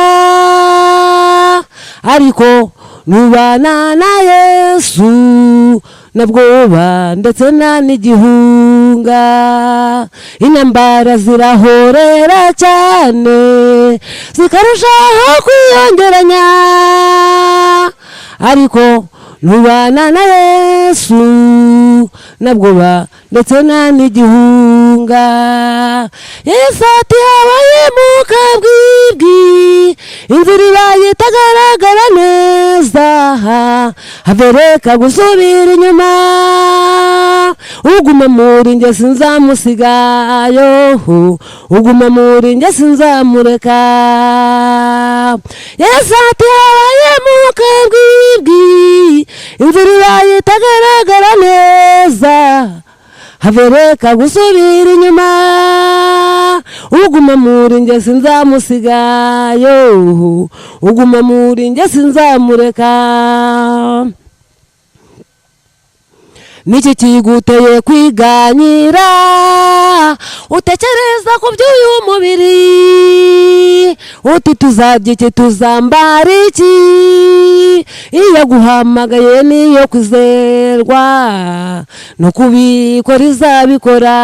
S1: ariko nubana na Yesu nabwoba ndetse nta n'igihunga intambara zirahorera cyane zikarushaho kwiyongeranya ariko nubana na Yesu nabwoba ndetse nta n'igihunga Yesu ati habaye mu kabwibwi inzira ibaye itagaragara neza have reka gusubira inyuma uguma muri njye sinzamusigayo uguma muri njye sinzamureka Yesu ati habaye mu kabwibwi inzira ibaye itagaragara neza have reka gusubira inyuma uguma muri njye sinzamusigayo uguma muri njye sinzamureka niki kiguteye kwiganyira utekereza ku by'uyu mubiri uti tuzarya iki tuzambara iki iyo aguhamagaye niyo kwizerwa no kubikora izabikora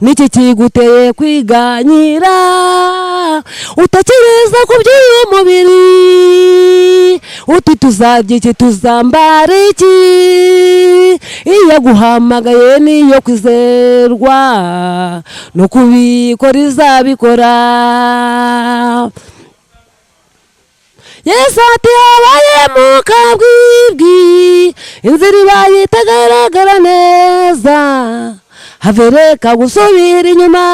S1: niki kiguteye kwiganyira utekereza ku by'uyu mubiri uti tuzarya iki tuzambara iki iyo aguhamagaye niyo kwizerwa no kubikora izabikora Yesu ati habaye mu kabwibwi inzira ibaye itagaragara neza have reka gusubira inyuma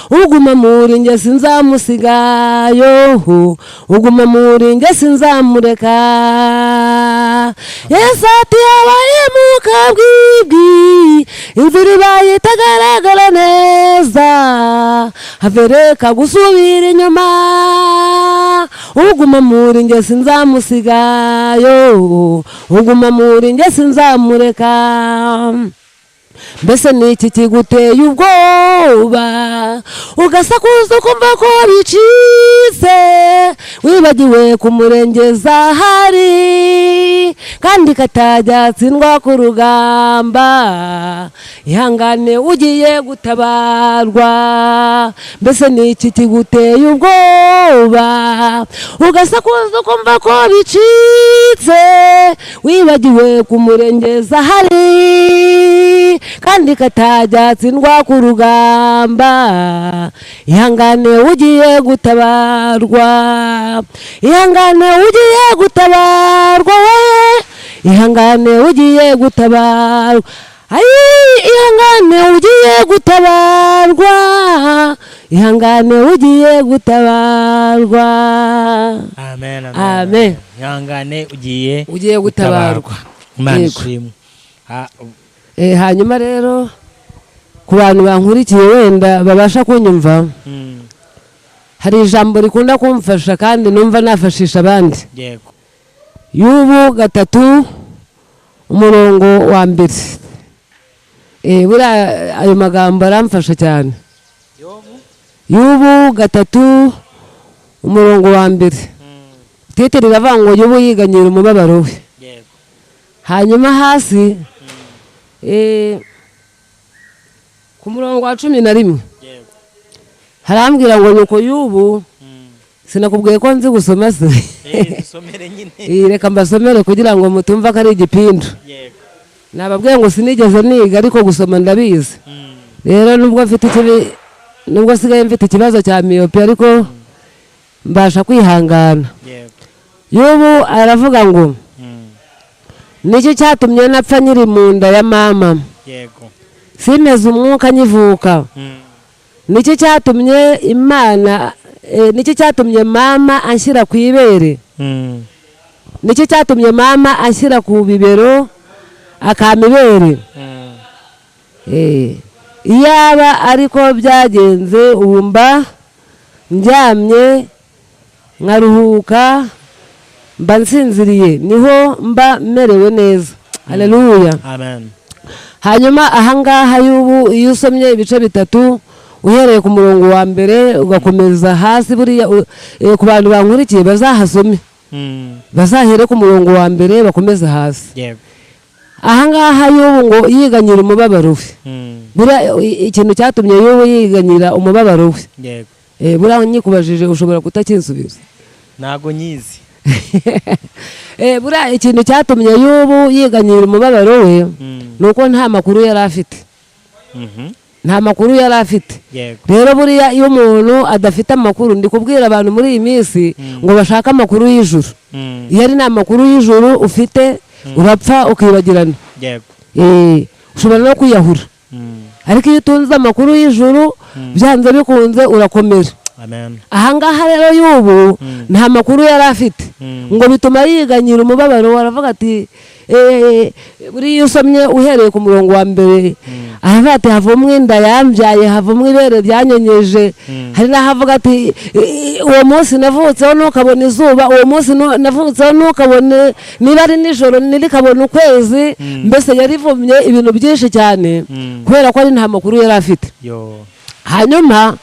S1: uguma muri njye sinzamusigayo uguma muri njye sinzamureka Yesu ati habaye mu kabwibwi inzira ibaye itagaragara neza have reka gusubira inyuma uguma muri njye sinzamusigayo uguma muri njye sinzamureka mbese niki kiguteye ubwoba ugasakuza ukumva ko bicitse wibagiwe kumurengeza hari kandi katajyatsindwa ku rugamba ihangane ugiye gutabarwa mbese niki kiguteye ubwoba ugasakuza ukumva ko bicitse wibagiwe kumurengeza hari kandi katajyatsindwa ku rugamba ihangane ugiye gutabarwa ihangane ugiye gutabarwa we ihangane ugiye gutabarwa ihangane ugiye gutabarwa ihangane ugiye gutabarwa
S2: amen
S1: amen
S2: ihangane ugiye
S1: gutabarwa
S2: Imana ishimwe.
S1: Hanyuma rero ku bantu bankurikiye wenda babasha kunyumva hari ijambo rikunda kumfasha kandi numva nafashisha abandi.
S2: Yego
S1: Yubu 3 umurongo wa 2 buriya ayo magambo aramfasha cyane. Yubu 3 umurongo wa mbere. Titiri riravuga ngo Yubu yiganyira umubabaro we.
S2: Yego.
S1: Hanyuma hasi ku murongo wa 11
S2: Yego.
S1: harambwira ngo nuko Yubu sinakubwiye ko nzi gusoma se.
S2: Dusomere nyine.
S1: Reka mbasomere kugira ngo mutumva ko ari igipindu.
S2: Yego.
S1: Nababwiye ngo sinigeze niga ariko gusoma ndabizi. Rero nubwo sigaye mfite ikibazo cya myope ariko mbasha kwihangana.
S2: Yego.
S1: Yubu aravuga ngo nicyo cyatumye napfa nyiri mu nda ya mama.
S2: Yego.
S1: Simeze umwuka nyivuka. Nicyo cyatumye nicyo cyatumye mama anshyira ku ibere. Nicyo cyatumye mama anshyira ku bibero akama ibere. Iyaba ariko byagenze ubu mba ndyamye nkaruhuka mba nsinziriye niho mba merewe neza. Haleluya.
S2: Amen.
S1: Hanyuma ahangaha Yubu iyo usomye ibice 3 uhereye ku murongo wa mbere ugakomeza hasi buriya ku bantu bankurikiye bazahasome. Bazahere ku murongo wa mbere bakomeza hasi.
S2: Yego.
S1: Ahangaha Yubu ngo yiganyira umubabaro we. Buriya ikintu cyatumye Yubu yiganyira umubabaro we.
S2: Yego.
S1: Buriya nyikubajije ushobora kutakinsubiza.
S2: Nago nyizi.
S1: Buriya ikintu cyatumye Yubu yiganyira umubabaro we nuko nta makuru yari afite. Nta makuru yari afite. Rero buriya iyo umuntu adafite amakuru ndi kubwira abantu muri iyi minsi ngo bashaka amakuru y'ijuru. Iyo ari nta makuru y'ijuru ufite urapfa ukibagirana.
S2: Yego.
S1: Ushobora no kwiyahura. Ariko iyo utunze amakuru y'ijuru byanze bikunze urakomera.
S2: Amen.
S1: Ahangaha rero Yubu nta makuru yari afite ngo bituma yiganyira umubabaro. Aravuga ati buriya usomye uhereye ku murongo wa mbere aravuga ati havumwe inda yambyaye havumwe ibere ryanyonyeje. Hari n'ahavuga ati uwo munsi navutseho ntukabona izuba, uwo munsi navutseho ntukabone niba ari nijoro ntirikabona ukwezi. Mbese yarivumye ibintu byinshi cyane kubera ko ari nta makuru yari afite. Hanyuma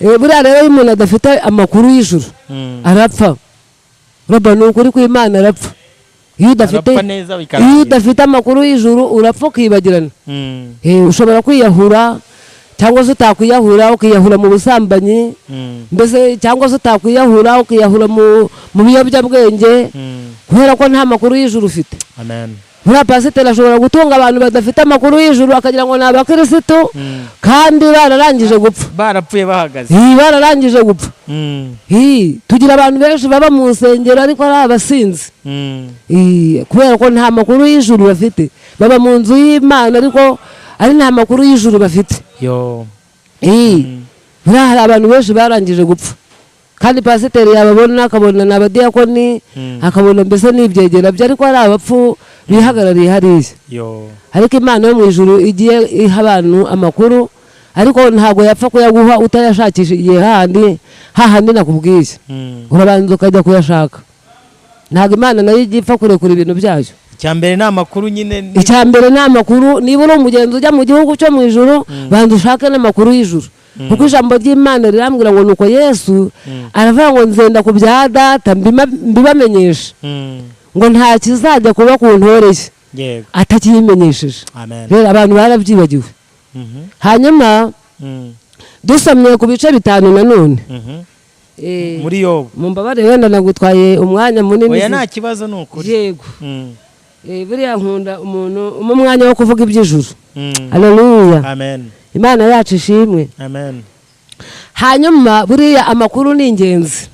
S1: buriya rero iyo umuntu adafite amakuru y'ijuru arapfa. Roba ni ukuri kw'Imana arapfa. Iyo udafite amakuru y'ijuru urapfa ukibagirana. Ushobora kwiyahura cyangwa se utakwiyahura ukiyahura mu busambanyi. Mbese cyangwa se utakwiyahura ukiyahura mu biyobyabwenge kubera ko nta makuru y'ijuru ufite.
S2: Amen.
S1: Buriya pasiteri ashobora gutunga abantu badafite amakuru y'ijuru akagira ngo ni abakirisitu kandi bararangije gupfa.
S2: Barapfuye bahagaze.
S1: Bararangije gupfa. Tugira abantu benshi baba mu nsengero ariko ari abasinzi. Kubera ko nta makuru y'ijuru bafite. Baba mu nzu y'Imana ariko ari nta makuru y'ijuru bafite. Buriya hari abantu benshi barangije gupfa. Kandi pasiteri yababona akabona n'abadiyakoni akabona mbese n'ibyegera byo ariko ari abapfu bihagarariye hariya. Ariko Imana yo mu ijuru igiye iha abantu amakuru ariko ntabwo yapfa kuyaguha utayashakishije hahandi nakubwiye. Urabanza ukajya kuyashaka. Ntabwo Imana nayo igipfa kurekura ibintu byayo.
S2: Icyambere ni amakuru nyine.
S1: Icyambere ni amakuru. Niba uri umugenzi ujya mu gihugu cyo mu ijuru banza ushake n'amakuru y'ijuru. Kuko ijambo ry'Imana rirambwira ngo nuko Yesu aravuga ngo nzenda ku bya data mbibamenyesha ngo nta kizajya kuba ku ntoreye atakiyimenyesheje. Rero abantu barabyibagiwe. Hanyuma dusomye ku bice 5 nanone
S2: muri Yobu.
S1: Mumbabare wenda nagutwaye umwanya munini.
S2: Oya nta kibazo nukuri.
S1: Yego. Buriya nkunda umuntu mu mwanya wo kuvuga iby'ijuru. Haleluya.
S2: Amen.
S1: Imana yacu ishimwe.
S2: Amen.
S1: Hanyuma buriya amakuru ni ingenzi.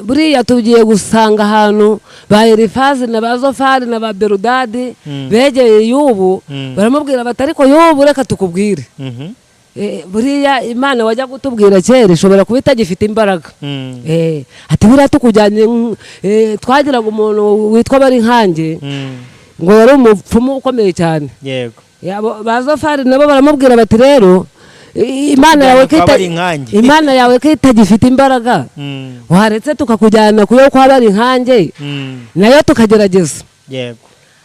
S1: Buriya tugiye gusanga ahantu ba Elifazi na ba Zofari na ba Berudadi begeye Yubu baramubwira bati ariko Yubu reka tukubwire. Buriya Imana wajya gutubwira kera ishobora kuba itagifite imbaraga. Ati buriya tukujyanye twagiraga umuntu witwa bari nkanjye ngo yari umupfumu ukomeye cyane.
S2: Yego.
S1: Ba Zofari nabo baramubwira bati rero Imana yawe ko itagifite imbaraga waretse tukakujyana kuyo kwa bari nkanjye nayo tukagerageza.
S2: Yego.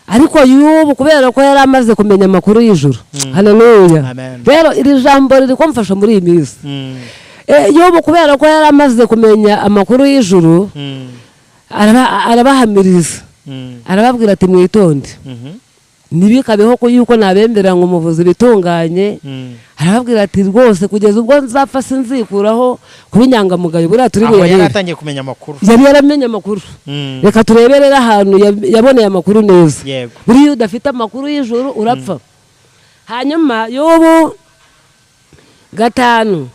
S1: ariko y'ubu kubera ko yari amaze kumenya amakuru y'ijuru. Haleluya. Rero iri jambo riri kumfasha muri iyi minsi. Y'ubu kubera ko yari amaze kumenya amakuru y'ijuru, arabahamiriza, arababwira ati mwitonde, ntibikabeho ko yuko nabembera ngo umuvuzi bitunganye. Arababwira ati rwose kugeza ubwo nzapfa sinzikuraho kuba inyangamugayo. Buriya turi
S2: aho yari atangiye kumenya amakuru,
S1: yari yaramenye amakuru. Reka tureberere ahantu yaboneye amakuru neza. Buriya udafite amakuru y'ijuru urapfa. Hanyuma y'ubu 5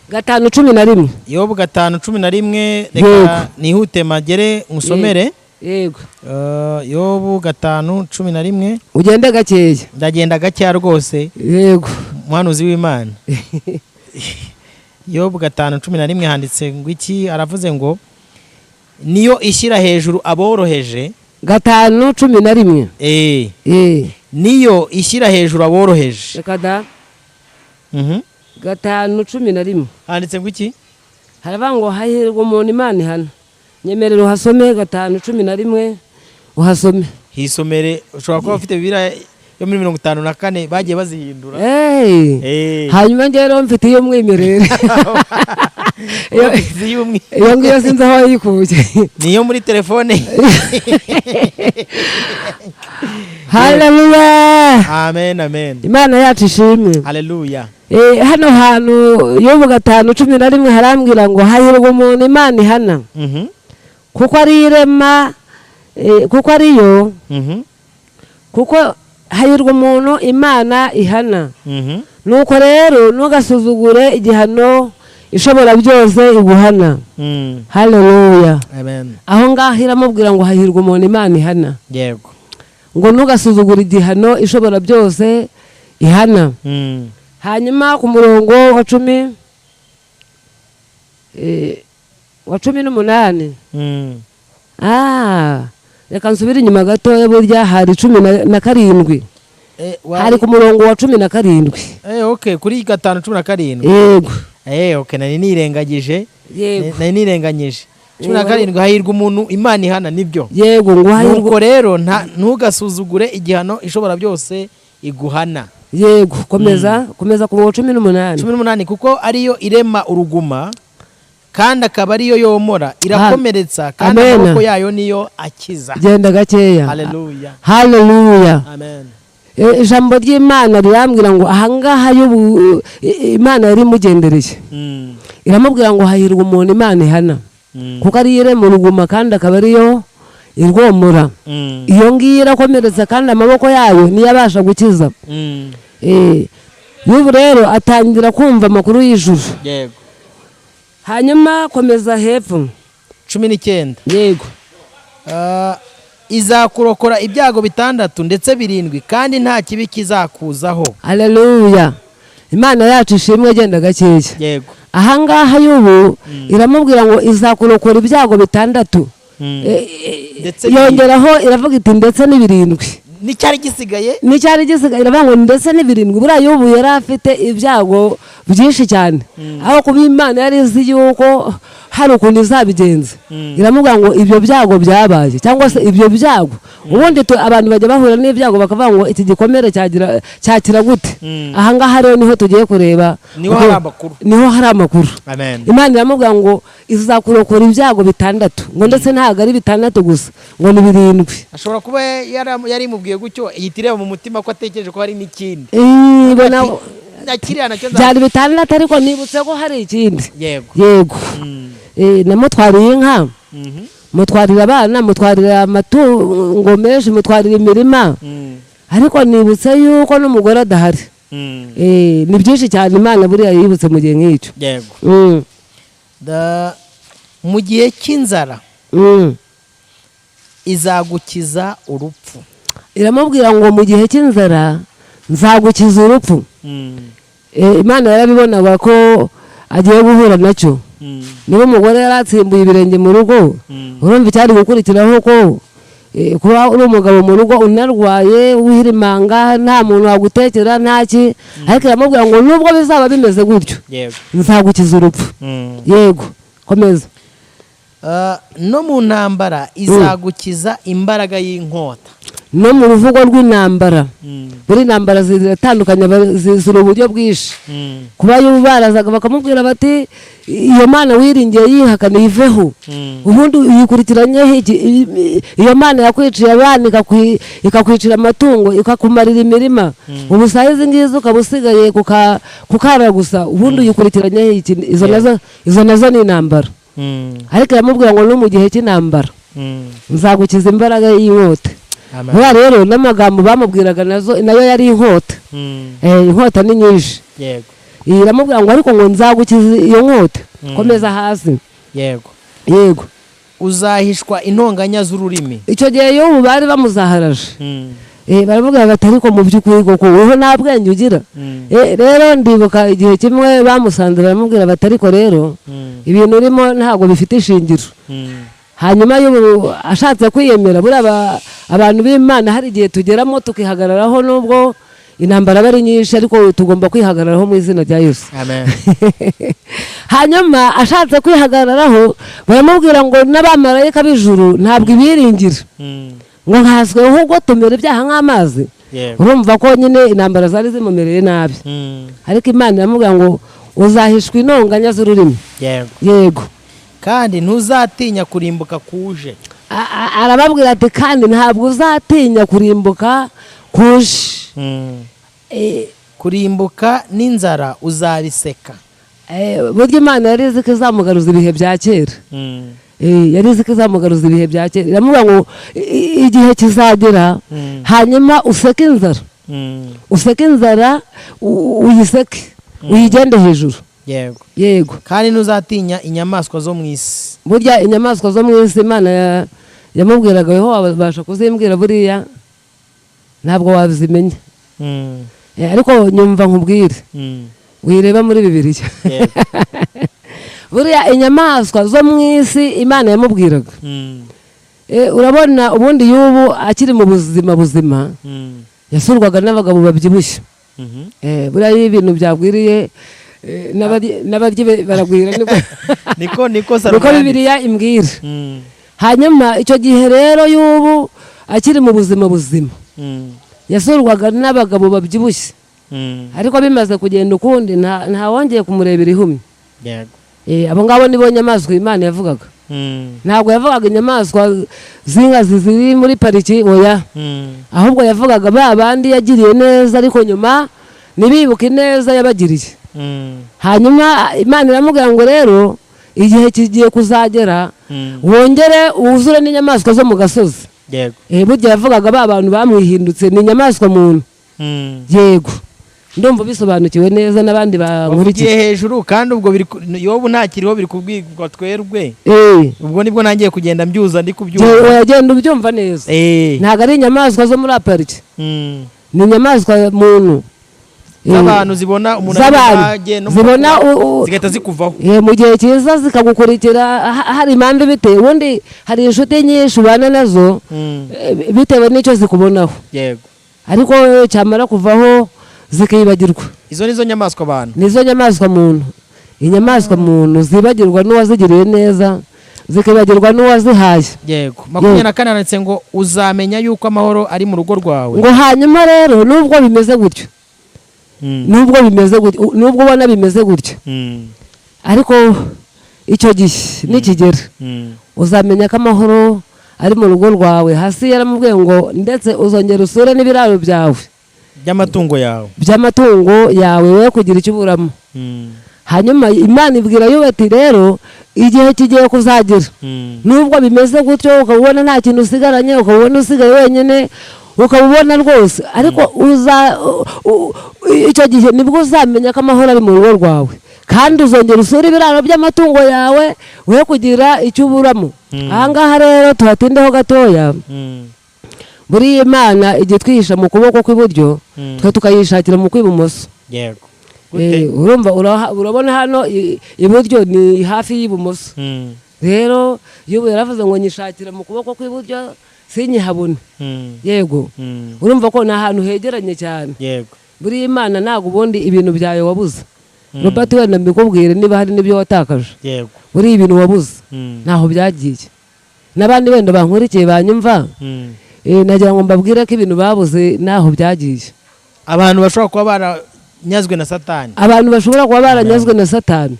S1: 5:11
S2: Yobu 5:11 reka nihute magere musomere.
S1: Yego.
S2: Yobu 5:11
S1: ugende gakeya.
S2: Ndagenda gakeya rwose.
S1: Yego.
S2: Mwanuzi w'Imana. Yobu 5:11 handitse ngo iki? Aravuze ngo niyo ishyira hejuru aboroheje.
S1: 5:11
S2: niyo ishyira hejuru aboroheje.
S1: Reka da. 5:11
S2: handitse ngo iki?
S1: Haravuga ngo hahirwa umuntu Imana ihana. Nyemerero uhasome 5:11 uhasome.
S2: Hisomere. Ushobora kuba ufite Bibiliya yo muri 54 bagiye bazihindura.
S1: Hanyuma ngero mfite iyo mwimerere. Iyo ngiyo sinzi aho yikuye.
S2: Niyo muri telefone.
S1: Haleluya.
S2: Amen.
S1: Imana yacu ishimwe.
S2: Haleluya.
S1: Hano hantu Yobu 5:11 harambwira ngo hahirwa umuntu Imana ihana. Kuko ari irema, kuko ariyo, kuko hahirwa umuntu Imana ihana. Nuko rero nugasuzugure igihano ishobora byose iguhana. Haleluya.
S2: Amen.
S1: Aho ngaho iramubwira ngo hahirwa umuntu Imana ihana.
S2: Yego.
S1: Ngo nugasuzugure igihano ishobora byose ihana. Hanyuma ku murongo wa 18 reka nsubire inyuma gatoya. Burya hari 17 hari ku murongo wa 17.
S2: Okay, kuri 5:17.
S1: Yego.
S2: Okay, nari nirengagije. 17 hahirwa umuntu Imana ihana nibyo.
S1: Yego, ngo hahirwa.
S2: Nuko rero ntugasuzugure igihano ishobora byose iguhana.
S1: Yego, komeza ku 18
S2: kuko ariyo irema uruguma kandi akaba ariyo yomora irakomeretsa kandi amaboko yayo niyo akiza.
S1: Genda gakeya.
S2: Haleluya.
S1: Haleluya.
S2: Amen.
S1: Ijambo ry'Imana rirambwira ngo ahangaha Imana yari mugendereye. Iramubwira ngo hahirwa umuntu Imana ihana. Kuko ariyo irema uruguma kandi akaba ariyo irwomora. Iyo ngiyo irakomeretsa kandi amaboko yayo niyo abasha gukiza. Y'ubu rero atangira kumva amakuru y'ijuru.
S2: Yego.
S1: Hanyuma komeza hepfo
S2: 19.
S1: Yego.
S2: Izakurokora ibyago 6 ndetse 7 kandi nta kibi kizakuzaho.
S1: Haleluya. Imana yacu ishimwe. Genda gakeya.
S2: Yego.
S1: Ahangaha y'ubu iramubwira ngo izakurokora ibyago 6. Yongeraho iravuga iti ndetse n'7.
S2: Nicyari gisigaye
S1: iravuga ngo ndetse n'7. Buriya y'ubu yari afite ibyago byinshi cyane. Aho kuba Imana yari izi yuko hari ukuntu izabigenza. Iramubwira ngo ibyo byago byabaye cyangwa se ibyo byago. Ubundi abantu bajya bahura n'ibyago bakavuga ngo iki gikomere cyakira gute. Ahangaha rero niho tugiye kureba.
S2: Niho hari amakuru.
S1: Amen. Imana iramubwira ngo izakurokora ibyago 6. Ngo ndetse ntago ari 6 gusa, ngo ni 7.
S2: Ashobora kuba yari mubwiye gutyo yitireba mu mutima ko atekereje ko hari n'ikindi.
S1: Byari 6 ariko nibutse ko hari ikindi.
S2: Yego.
S1: Namutwariye inka, mutwarira abana, mutwarira amatungo menshi, mutwarira imirima. Ariko nibutse yuko n'umugore adahari. Ni byinshi cyane Imana buriya yibutse mu gihe nk'icyo.
S2: Yego. Mu gihe cy'inzara izagukiza urupfu.
S1: Iramubwira ngo mu gihe cy'inzara nzagukiza urupfu. Imana yarabibonaga ko agiye guhura nacyo. Niba umugore yaratsimbuye ibirenge mu rugo, urumva cyari gukurikiraho ko kuba uri umugabo mu rugo unarwaye wihirimanga nta muntu wagutekera ntaki. Ariko iramubwira ngo nubwo bizaba bimeze gutyo nzagukiza urupfu. Yego, komeza.
S2: no mu ntambara izagukiza imbaraga y'inkota.
S1: no mu ruvugo rw'intambara buri ntambara ziratandukanye zizira uburyo bwinshi kuba barazaga bakamubwira bati iyo mana wiringiye yihakana iveho ubundi uyikurikiranyeho iyo mana yakwiciye abana ikakwicira amatungo ikakumarira imirima ubu saa izi ngizi ukaba usigaye kukara gusa ubundi uyikurikiranyeho izo nazo ni intambara ariko yamubwira ngo no mu gihe cy'intambara nzagukiza imbaraga y'inkota. Buriya rero n'amagambo bamubwiraga nayo yari inkota. Inkota ni nyinshi.
S2: Yego.
S1: Iramubwira ngo ariko ngo nzagukiza iyo nkota. Komeza hasi.
S2: Yego.
S1: Yego.
S2: Uzahishwa intonganya z'ururimi.
S1: Icyo gihe yo bari bamuzaharaje. Baravuga bati ariko mu by'ukuri koko wowe nta bwenge ugira. Rero ndibuka igihe kimwe bamusanze baramubwira bati ariko rero ibintu urimo ntabwo bifite ishingiro. Hanyuma ashatse kwiyemera buriya abantu b'Imana hari igihe tugeramo tukihagararaho nubwo intambara bari nyinshi ariko tugomba kwihagararaho mu izina rya Yesu.
S2: Amen.
S1: Hanyuma ashatse kwihagararaho baramubwira ngo n'abamarayika b'ijuru ntabwo ibiringira ngo nkaswe ahubwo tumera ibyaha nk'amazi. Urumva ko nyine intambara zari zimumereye nabi ariko Imana iramubwira ngo uzahishwa intonganya z'ururimi. Yego.
S2: Kandi ntuzatinya kurimbuka kuje.
S1: Arababwira ati kandi ntabwo uzatinya kurimbuka kuje.
S2: Kurimbuka n'inzara uzabiseka.
S1: Burya Imana yari izi ko izamugaruza ibihe bya kera. Yari izi ko izamugaruza ibihe bya kera. Iramubwira ngo igihe kizagera hanyuma useke inzara. Useke inzara uyiseke uyigende hejuru.
S2: Yego.
S1: Yego.
S2: Kandi ntuzatinya inyamaswa zo mu isi.
S1: Burya inyamaswa zo mu isi Imana yamubwiraga weho wabasha kuzimbwira buriya ntabwo wazimenya. Ariko nyumva nkubwire wireba muri Bibiliya. Buriya inyamaswa zo mu isi Imana yamubwiraga. Urabona ubundi y'ubu akiri mu buzima yasurwaga n'abagabo babyibushye. Buriya ibintu byagwiriye n'abaryi baragwira
S2: niko
S1: Bibiliya imbwira. Hanyuma icyo gihe rero y'ubu akiri mu buzima yasurwaga n'abagabo babyibushye ariko bimaze kugenda ukundi nta wongeye kumurebera ihumye. Abo ngabo nibo nyamaswa Imana yavugaga. Ntabwo yavugaga inyamaswa z'inkazi ziri muri pariki oya ahubwo yavugaga ba bandi yagiriye neza ariko nyuma nibibuke neza yabagiriye. Hanyuma Imana iramubwira ngo rero igihe kigiye kuzagera wongere wuzure n'inyamaswa zo mu gasozi. Burya yavugaga ba bantu bamwihindutse ni inyamaswa muntu. Yego. Ndumva bisobanukiwe neza n'abandi bankurikiye
S2: hejuru kandi ubwo yobu ntakiriho biri kubwirwa twerwe. Ubwo nibwo nangiye kugenda mbyuza ndi kubyumva.
S1: Uragenda ubyumva neza. Ntabwo ari inyamaswa zo muri pariki. Ni inyamaswa muntu.
S2: Abantu zibona umuntu
S1: zibona
S2: zigahita zikuvaho.
S1: Mu gihe cyiza zikagukurikira hari impamvu bitewe ubundi hari inshuti nyinshi ubana nazo bitewe n'icyo zikubonaho.
S2: Yego.
S1: Ariko cyamara kuvaho zikibagirwa.
S2: Izo nizo nyamaswa abantu.
S1: Nizo nyamaswa muntu. Inyamaswa muntu zibagirwa n'uwazigiriye neza zikibagirwa n'uwazihaye.
S2: Yego. 24 handitse ngo uzamenya yuko amahoro ari mu rugo rwawe.
S1: Ngo hanyuma rero nubwo bimeze gutyo nubwo ubona bimeze gutyo ariko icyo gihe nikigera uzamenya ko amahoro ari mu rugo rwawe. Hasi yaramubwiye ngo ndetse uzongera usure n'ibiraro byawe by'amatungo yawe we kugira icyo uburamo. Hanyuma Imana ibwira yo ati rero igihe kigiye kuzagera nubwo bimeze gutyo ukabona nta kintu usigaranye ukabona usigaye wenyine ukabona rwose ariko icyo gihe nibwo uzamenya ko amahoro ari mu rugo rwawe kandi uzongera usura ibiraro by'amatungo yawe we kugira icyo uburamo. Ahangaha rero tuhatindeho gatoya. Buri Imana igihe twihisha mu kuboko kw'iburyo twe tukayishakira mu kw'ibumoso.
S2: Yego.
S1: Urumva urabona hano iburyo ni hafi y'ibumoso. Rero iyo yaravuze ngo nyishakira mu kuboko kw'iburyo sinyihabone. Yego. Urumva ko ni ahantu hegeranye cyane.
S2: Yego.
S1: Buri Imana ntabwo ubundi ibintu byawe wabuze Robert wenda mbikubwire niba hari n'ibyo watakaje
S2: yego
S1: uri ibintu wabuze ntaho byagiye n'abandi wenda bankurikiye banyumva nagira ngo mbabwire ko ibintu babuze naho byagiye
S2: abantu bashobora kuba baranyazwe na Satani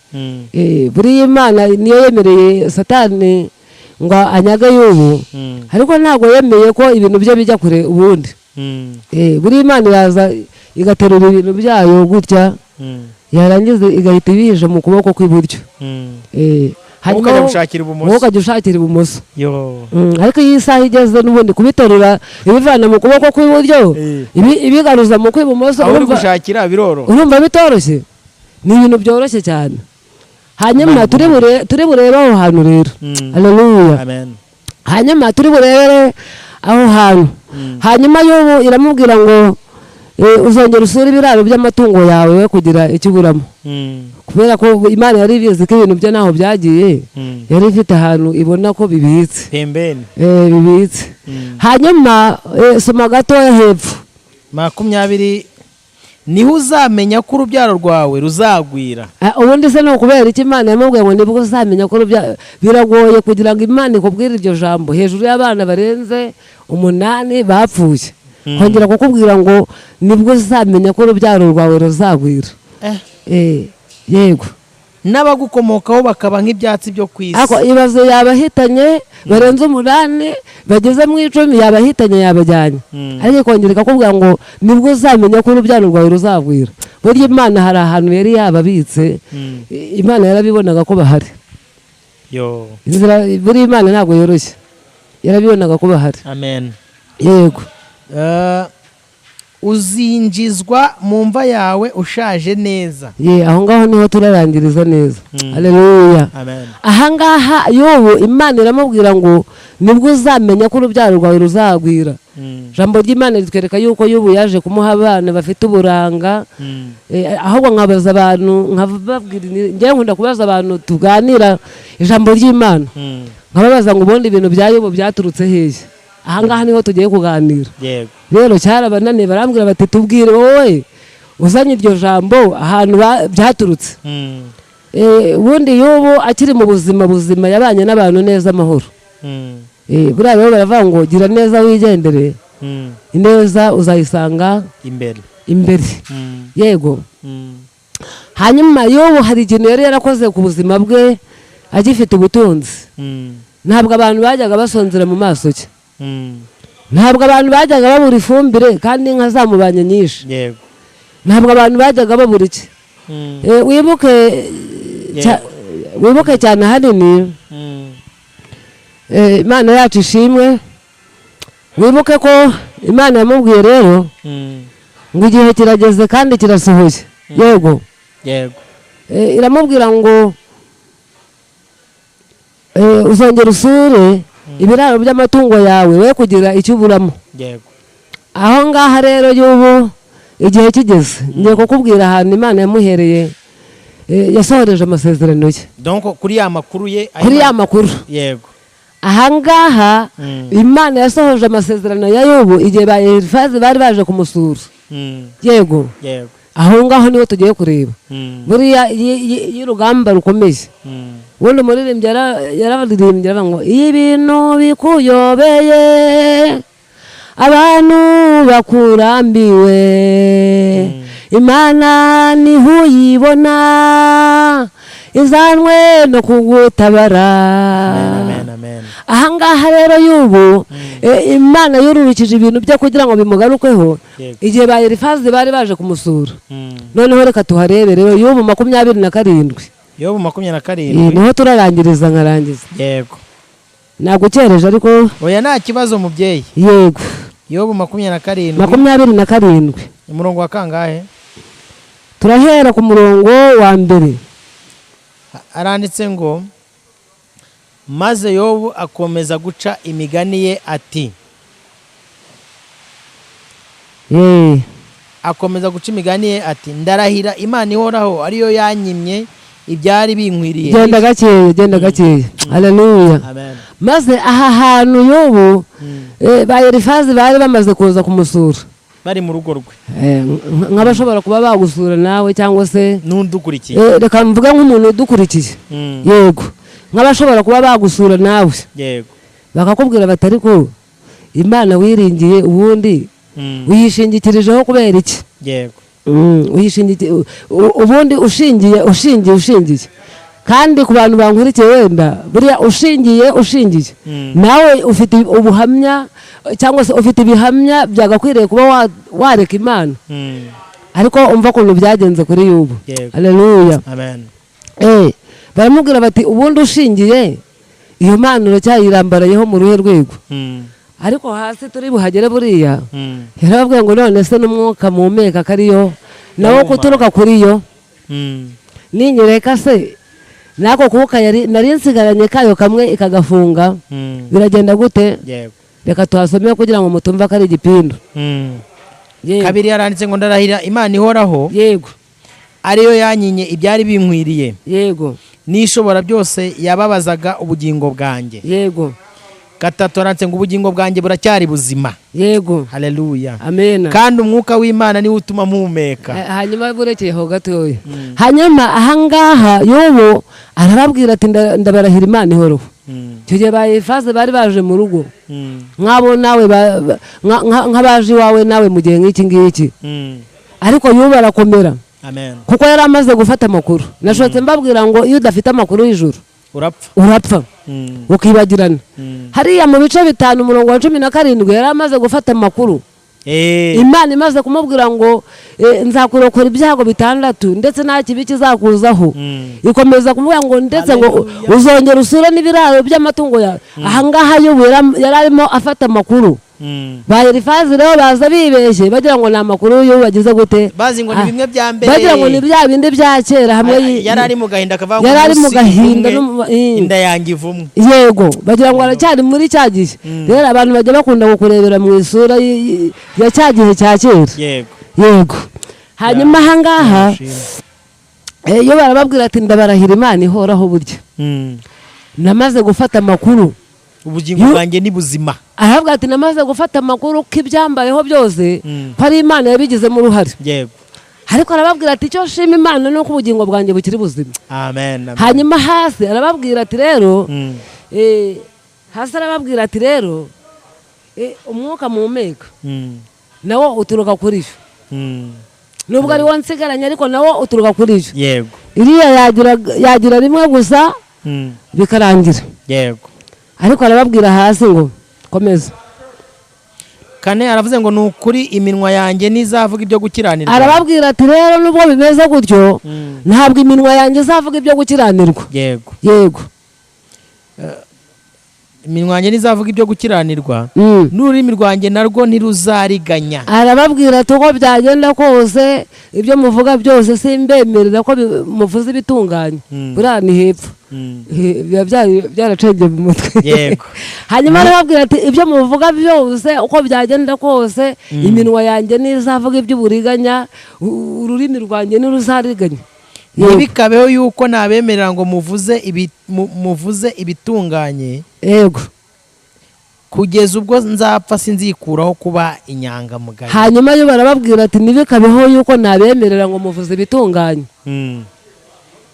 S1: buriya Imana niyo yemereye Satani ngo anyage y'ubu ariko ntabwo yemeye ko ibintu bye bijya kure ubundi buriya Imana iraza igaterura ibintu byayo gutya yarangiza igahita ibihisha mu kuboko kw'iburyo
S2: hanyuma
S1: ukajya ushakira ibumoso ariko iyi saha igeze n'ubundi kubiterura ibivana mu kuboko kw'iburyo ibigaruza mu kw'ibumoso urumva bitoroshye ni ibintu byoroshye cyane hanyuma turi burebe aho hantu rero haleluya hanyuma turi burebere aho hantu hanyuma y'ubu iramubwira ngo uzongera usura ibiraro by'amatungo yawe we kugira icyo uburamo kubera ko Imana yari ibizi ko ibintu bye naho byagiye yari ifite ahantu ibona ko bibitse bibitse hanyuma soma gatoya hepfo
S2: 20 niho uzamenya ko urubyaro rwawe ruzagwira
S1: ubundi se no kubera iki Imana yamubwiye ngo nibwo uzamenya ko biragoye kugira ngo Imana ikubwire iryo jambo hejuru y'abana barenze 8 bapfuye kongera kukubwira ngo nibwo uzamenya ko urubyaro rwawe ruzagwira yego
S2: n'abagukomokaho bakaba nk'ibyatsi byo kwisi
S1: ibazo yabahitanye barenze 8 bageze mu 10 yabahitanye yabajyanye ariko kongera kukubwira ngo nibwo uzamenya ko urubyaro rwawe ruzagwira burya Imana hari ahantu yari yababitse Imana yarabibonaga ko bahari buriya Imana ntabwo yoroshye yarabibonaga ko bahari
S2: amen
S1: yego
S2: uzinjizwa mu mva yawe ushaje neza
S1: aho ngaho niho turarangiriza neza haleluya aha ngaha y'ubu Imana iramubwira ngo nibwo uzamenya ko urubyaro rwawe ruzagwira jambo ry'Imana ritwereka yuko y'ubu yaje kumuha abana bafite uburanga ahubwo nkabaza abantu nkababwira njye nkunda kubaza abantu tuganira ijambo ry'Imana nkababaza ngo ubundi ibintu bya y'ubu byaturutse hehe aha ngaha niho tugiye kuganira rero cyarabananiye barambwira bati tubwire wowe uzanye iryo jambo ahantu byaturutse ubundi y'ubu akiri mu buzima yabanye n'abantu neza amahoro buriya rero baravuga ngo gira neza wigendere ineza uzayisanga imbere yego hanyuma y'ubu hari ikintu yari yarakoze ku buzima bwe agifite ubutunzi ntabwo abantu bajyaga basonzera mu maso cye ntabwo abantu bajyaga babura ifumbire kandi inka zamubanye nyinshi ntabwo abantu bajyaga babura iki wibuke cyane ahanini Imana yacu ishimwe wibuke ko Imana yamubwiye rero ngo igihe kirageze kandi kirasohoye yego iramubwira ngo uzongera usure ibiraro by'amatungo yawe we kugira icyo uburamo aho ngaha rero y'ubu igihe kigeze ngiye kukubwira ahantu Imana yamuhereye yasohoreje amasezerano ye
S2: kuri ya makuru ye
S1: yego aha ngaha Imana yasohoje amasezerano ya y'ubu igihe ba Elifazi bari baje kumusura yego aho ngaho niho tugiye kureba buriya y'urugamba rukomeye ubundi umuririmbyi yararirimbye aravuga ngo ibintu bikuyobeye abantu bakurambiwe Imana niho uyibona izanwe no kugutabara aha ngaha rero y'ubu Imana yururukije ibintu byo kugira ngo bimugarukeho igihe ba Elifazi bari baje kumusura noneho reka tuharebe rero y'ubu 27 niho turarangiriza nkarangiza
S2: yego
S1: nagukereje ariko
S2: oya nta kibazo mubyeyi
S1: yego
S2: y'ubu
S1: 27
S2: umurongo wa kangahe
S1: turahera ku murongo wa mbere
S2: aranditse ngo maze Yobu akomeza guca imigani ye ati ndarahira Imana ihoraho ariyo yanyimye ibyari binkwiriye
S1: genda gakeya haleluya maze aha hantu y'ubu ba Elifazi bari bamaze kuza kumusura
S2: bari mu rugo rwe
S1: nk'abashobora kuba bagusura nawe cyangwa se
S2: n'undukurikiye
S1: reka mvuga nk'umuntu udukurikiye yego nk'abashobora kuba bagusura nawe
S2: yego
S1: bakakubwira batari ko Imana wiringiye ubundi uyishingikirijeho kubera iki
S2: yego
S1: ubundi ushingiye kandi ku bantu bankurikiye wenda buriya ushingiye nawe ufite ubuhamya cyangwa se ufite ibihamya byagakwiriye kuba wareka Imana ariko umva ukuntu byagenze kuri Yobu. Haleluya,
S2: amen.
S1: baramubwira bati ubundi ushingiye iyo Mana uracyayirambarayeho mu ruhe rwego ariko hasi turi buhagere buriya yarababwiye ngo none se n'umwuka muhumeka kariyo nawo kuturuka kuri yo ninyereka se nako kubuka nari nsigaranye kayo kamwe ikagafunga biragenda gute? Reka tuhasomeye kugira ngo mutumva ko ari igipindu.
S2: Kabiri yaranditse ngo ndarahira Imana ihoraho
S1: yego
S2: ariyo yanyinye ibyari binkwiriye
S1: yego
S2: nishobora byose yababazaga ubugingo bwanjye
S1: yego.
S2: Gatatu aranditse ngo ubugingo bwanjye buracyari buzima
S1: yego.
S2: Haleluya,
S1: amen.
S2: kandi umwuka w'Imana niwe utuma mpumeka.
S1: Hanyuma burekeyeho gatoya hanyuma ahangaha Yobu arababwira ati ndabarahira Imana ihoraho. Icyo gihe bayifaze bari baje mu rugo nk'abo nawe nk'abaje iwawe nawe mu gihe nk'iki ngiki ariko Yobu arakomera kuko yari amaze gufata amakuru. Nashotse mbabwira ngo iyo udafite amakuru y'ijuru urapfa ukibagirana. Hariya mu bice 5 umurongo wa 17 yari amaze gufata amakuru. Imana imaze kumubwira ngo nzakurokora ibyago 6 ndetse nta kibi kizakuzaho. Ikomeza kumubwira ngo ndetse ngo uzongera usure n'ibiraro by'amatungo yawe. Ahangaha Yobu yari arimo afata amakuru. Bayirifazi rero baza bibeshye bagira ngo na makuru Yobu bagize gute,
S2: bazi ngo ni bimwe bya mbere,
S1: bagira ngo ni bya bindi bya kera hamwe.
S2: Yari ari mu gahinda kavanga,
S1: yari ari mu gahinda
S2: inda yanjye ivumwe.
S1: Yego, bagira ngo aracyari muri cyagihe. Rero abantu bajya bakunda kukurebera mu isura ya cyagihe cya kera. Yego. Hanyuma ahangaha yo barababwira ati ndabarahira Imana ihoraho burya namaze gufata amakuru
S2: ubugingo bwanjye ni buzima.
S1: Aravuga ati namaze gufata amakuru k'ibyambayeho byose ko ari Imana yabigizemo uruhare.
S2: Yego.
S1: Ariko arababwira ati cyo shima Imana nuko ubugingo bwanjye bukiri buzima.
S2: Amen.
S1: Hanyuma hasi arababwira ati rero hasi arababwira ati rero umwuka muhumeka nawo uturuka kuri yo. Nubwo ari wansigaranye ariko nawo uturuka kuri yo.
S2: Yego.
S1: Iriya yagira rimwe gusa bikarangira.
S2: Yego.
S1: Ariko arababwira hasi ngo komeza.
S2: Kane aravuze ngo nukuri iminwa yanjye nizavuga ibyo gukiranirwa.
S1: Arababwira ati rero nubwo bimeze gutyo ntabwo iminwa yanjye izavuga ibyo gukiranirwa.
S2: Yego.
S1: Yego.
S2: Iminwa yanjye nizavuga ibyo gukiranirwa n'ururimi rwanjye narwo ntiruzariganya.
S1: Arababwira ati uko byagenda kose ibyo muvuga byose simbemerera ko muvuze ibitunganye. Buriya ni hepfo. Byaracenge mu mutwe.
S2: Yego.
S1: Hanyuma arababwira ati ibyo muvuga byose uko byagenda kose iminwa yanjye nizavuga iby'uburiganya ururimi rwanjye ntiruzariganya.
S2: Ntibikabeho yuko nabemerera ngo muvuze ibitunganye.
S1: Yego.
S2: Kugeza ubwo nzapfa sinzikuraho kuba inyangamugayo.
S1: Hanyuma yo barababwira ati ntibikabeho yuko nabemerera ngo muvuze ibitunganye.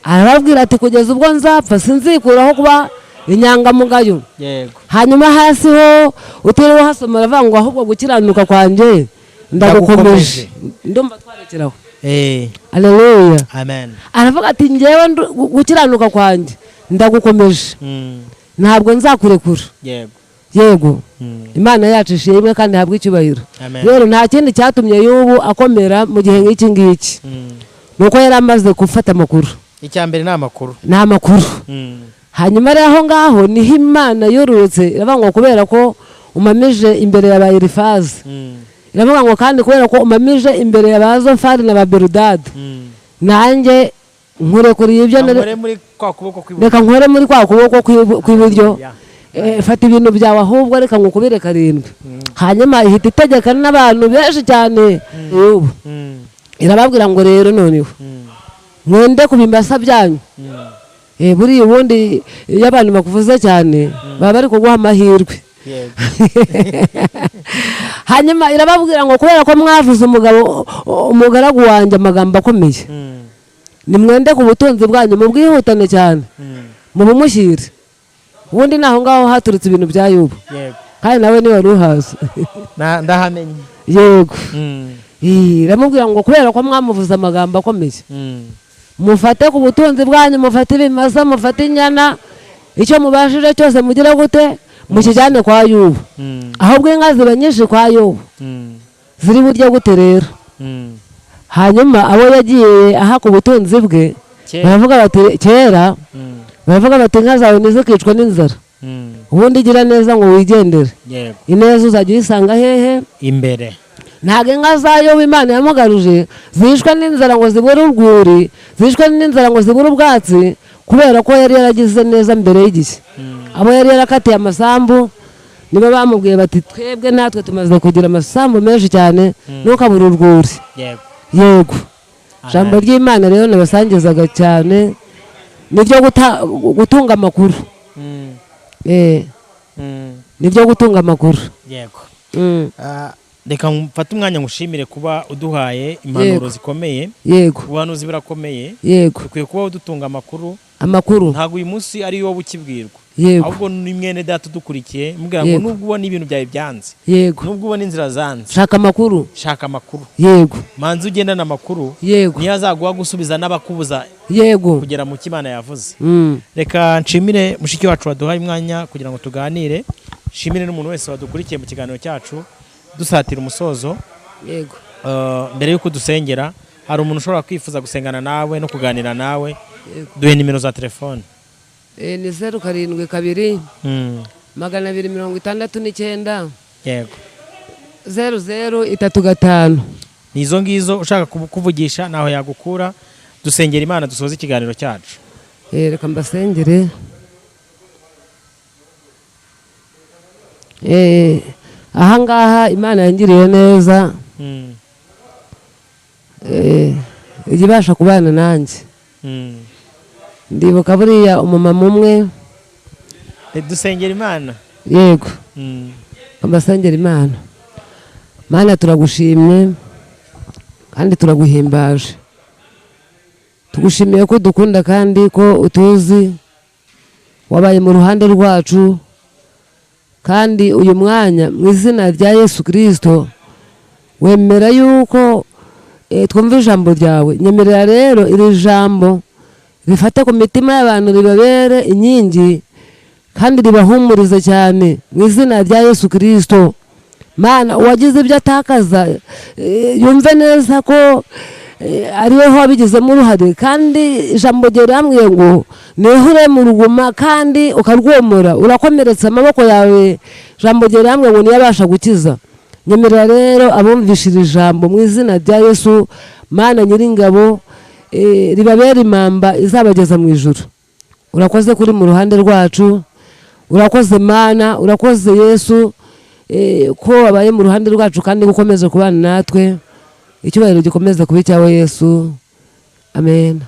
S1: Arababwira ati kugeza ubwo nzapfa sinzikuraho kuba inyangamugayo.
S2: Yego.
S1: Hanyuma hasi ho utiriwe hasoma aravangwa ahubwo gukiranuka kwanjye ndagukomeje. Ndumva twarekeraho. Haleluya.
S2: Amen.
S1: Aravuga ati ngewe gukiranuka kwanjye ndagukomeje. Ntabwo nzakurekura.
S2: Yego.
S1: Yego. Imana yacu ishimwe kandi habwe icyubahiro. Rero nta kindi cyatumye Yobu akomera mu gihe nk'iki ngiki. Nuko yari amaze gufata amakuru.
S2: Icyambere ni amakuru.
S1: Ni amakuru. Hanyuma rero aho ngaho niho Imana yororotse iravuga kubera ko umamije imbere ya Bayirifazi. Iravuga ngo kandi kubera ko umamije imbere ya Bazofari na Baberudadi. Nanjye nkurekuriye ibyo reka nkore muri kwa kuboko kw'iburyo. Fata ibintu byawe ahubwo reka ngukubire 7. Hanyuma ihita itegekana n'abantu benshi cyane. Irababwira ngo rero noneho mwende kubimbasa byanyu. Buri ubundi iyo abantu bakuvuze cyane baba bari kuguha amahirwe. hanyuma irababwira ngo kubera ko mwavuze umugaragu wanjye amagambo akomeye, nimwende ku butunzi bwanyu mubwihutane cyane mubumushyire. Ubundi naho ngaho haturutse ibintu bya Yobu, kandi nawe niwe wari uhazi.
S2: ndahamenye.
S1: Yego. Iramubwira ngo kubera ko mwamuvuze amagambo akomeye, mufate ku butunzi bwanyu, mufate ibimasa, mufate inyana, icyo mubashije cyose mugira gute mukijyane kwa Yobu. Ahubwo inka ziba nyinshi kwa Yobu, ziri burya gute rero. Hanyuma abo yagiye aha ku butunzi bwe baravuga bati kera, baravuga bati inka zawe ntizikicwa n'inzara, ubundi gira neza ngo wigendere. Ineza uzajya uyisanga hehe? Imbere. Ntabwo inka za Yobu Imana yamugaruje zishwe n'inzara ngo zibure urwuri, zishwe n'inzara ngo zibure ubwatsi, kubera ko yari yaragize neza mbere y'igihe. Abo yari yarakatiye amasambu nibo bamubwiye bati twebwe natwe tumaze kugira amasambu menshi cyane, ntukabure urwuri. Yego. Jambo ry'Imana rero nabasangizaga cyane nibyo gutunga amakuru. Nibyo gutunga amakuru. Yego.
S2: Reka mfate umwanya ngushimire kuba uduhaye impanuro zikomeye.
S1: Yego.
S2: Ubuhanuzi burakomeye.
S1: Yego.
S2: Ukwiye kuba udutunga amakuru.
S1: Ntabwo
S2: uyu munsi ari wowe ukibwirwa.
S1: Yego.
S2: Ahubwo ni mwene data udukurikiye mubwira ngo nubwo ubona ibintu byawe byanze,
S1: yego,
S2: nubwo ubona inzira zanze,
S1: shaka amakuru.
S2: Yego. Manzi ugendana amakuru.
S1: Yego.
S2: Niyo azaguha gusubiza n'abakubuza.
S1: Yego.
S2: Kugera mu Kimana yavuze. Reka nshimire mushiki wacu waduhaye umwanya kugira ngo tuganire. Nshimire n'umuntu wese wadukurikiye mu kiganiro cyacu dusatira umusozo.
S1: Yego.
S2: Mbere yuko dusengera, hari umuntu ushobora kwifuza gusengana nawe no kuganira nawe. Duhe nimero za telefone.
S1: Ni 07 269. Yego. 0035.
S2: Nizo ngizo ushaka kuvugisha naho yagukura. Dusengera Imana dusoza ikiganiro cyacu.
S1: Reka mbasengere. Ahangaha Imana yangiriye neza. Igibasha kubana nanjye. Ndibuka buriya umumama umwe.
S2: Dusengera Imana.
S1: Yego. Mbasengera Imana. Mana turagushimye kandi turaguhimbaje. Tugushimiye ko dukunda kandi ko utuzi, wabaye mu ruhande rwacu, kandi uyu mwanya mu izina rya Yesu Kristo wemera yuko twumva ijambo ryawe. Nyemerera rero iri jambo rifate ku mitima y'abantu, ribabere inkingi kandi ribahumurize cyane mu izina rya Yesu Kristo. Mana uwagize ibyo atakaza yumve neza ko ariwe wabigizemo uruhare, kandi ijambo rye riramubwiye ngo nihure mu ruguma kandi ukarwomora, urakomeretsa amaboko yawe. Ijambo rye riramubwiye ngo niyabasha gukiza. Nyemerera rero abumvishira ijambo mu izina rya Yesu, Mana Nyiringabo, ribabera impamba izabageza mu ijuru. Urakoze kuri mu ruhande rwacu, urakoze Mana, urakoze Yesu, ko wabaye mu ruhande rwacu kandi gukomeza kubana natwe. Icyubahiro gikomeza kuba icyawe Yesu. Amen.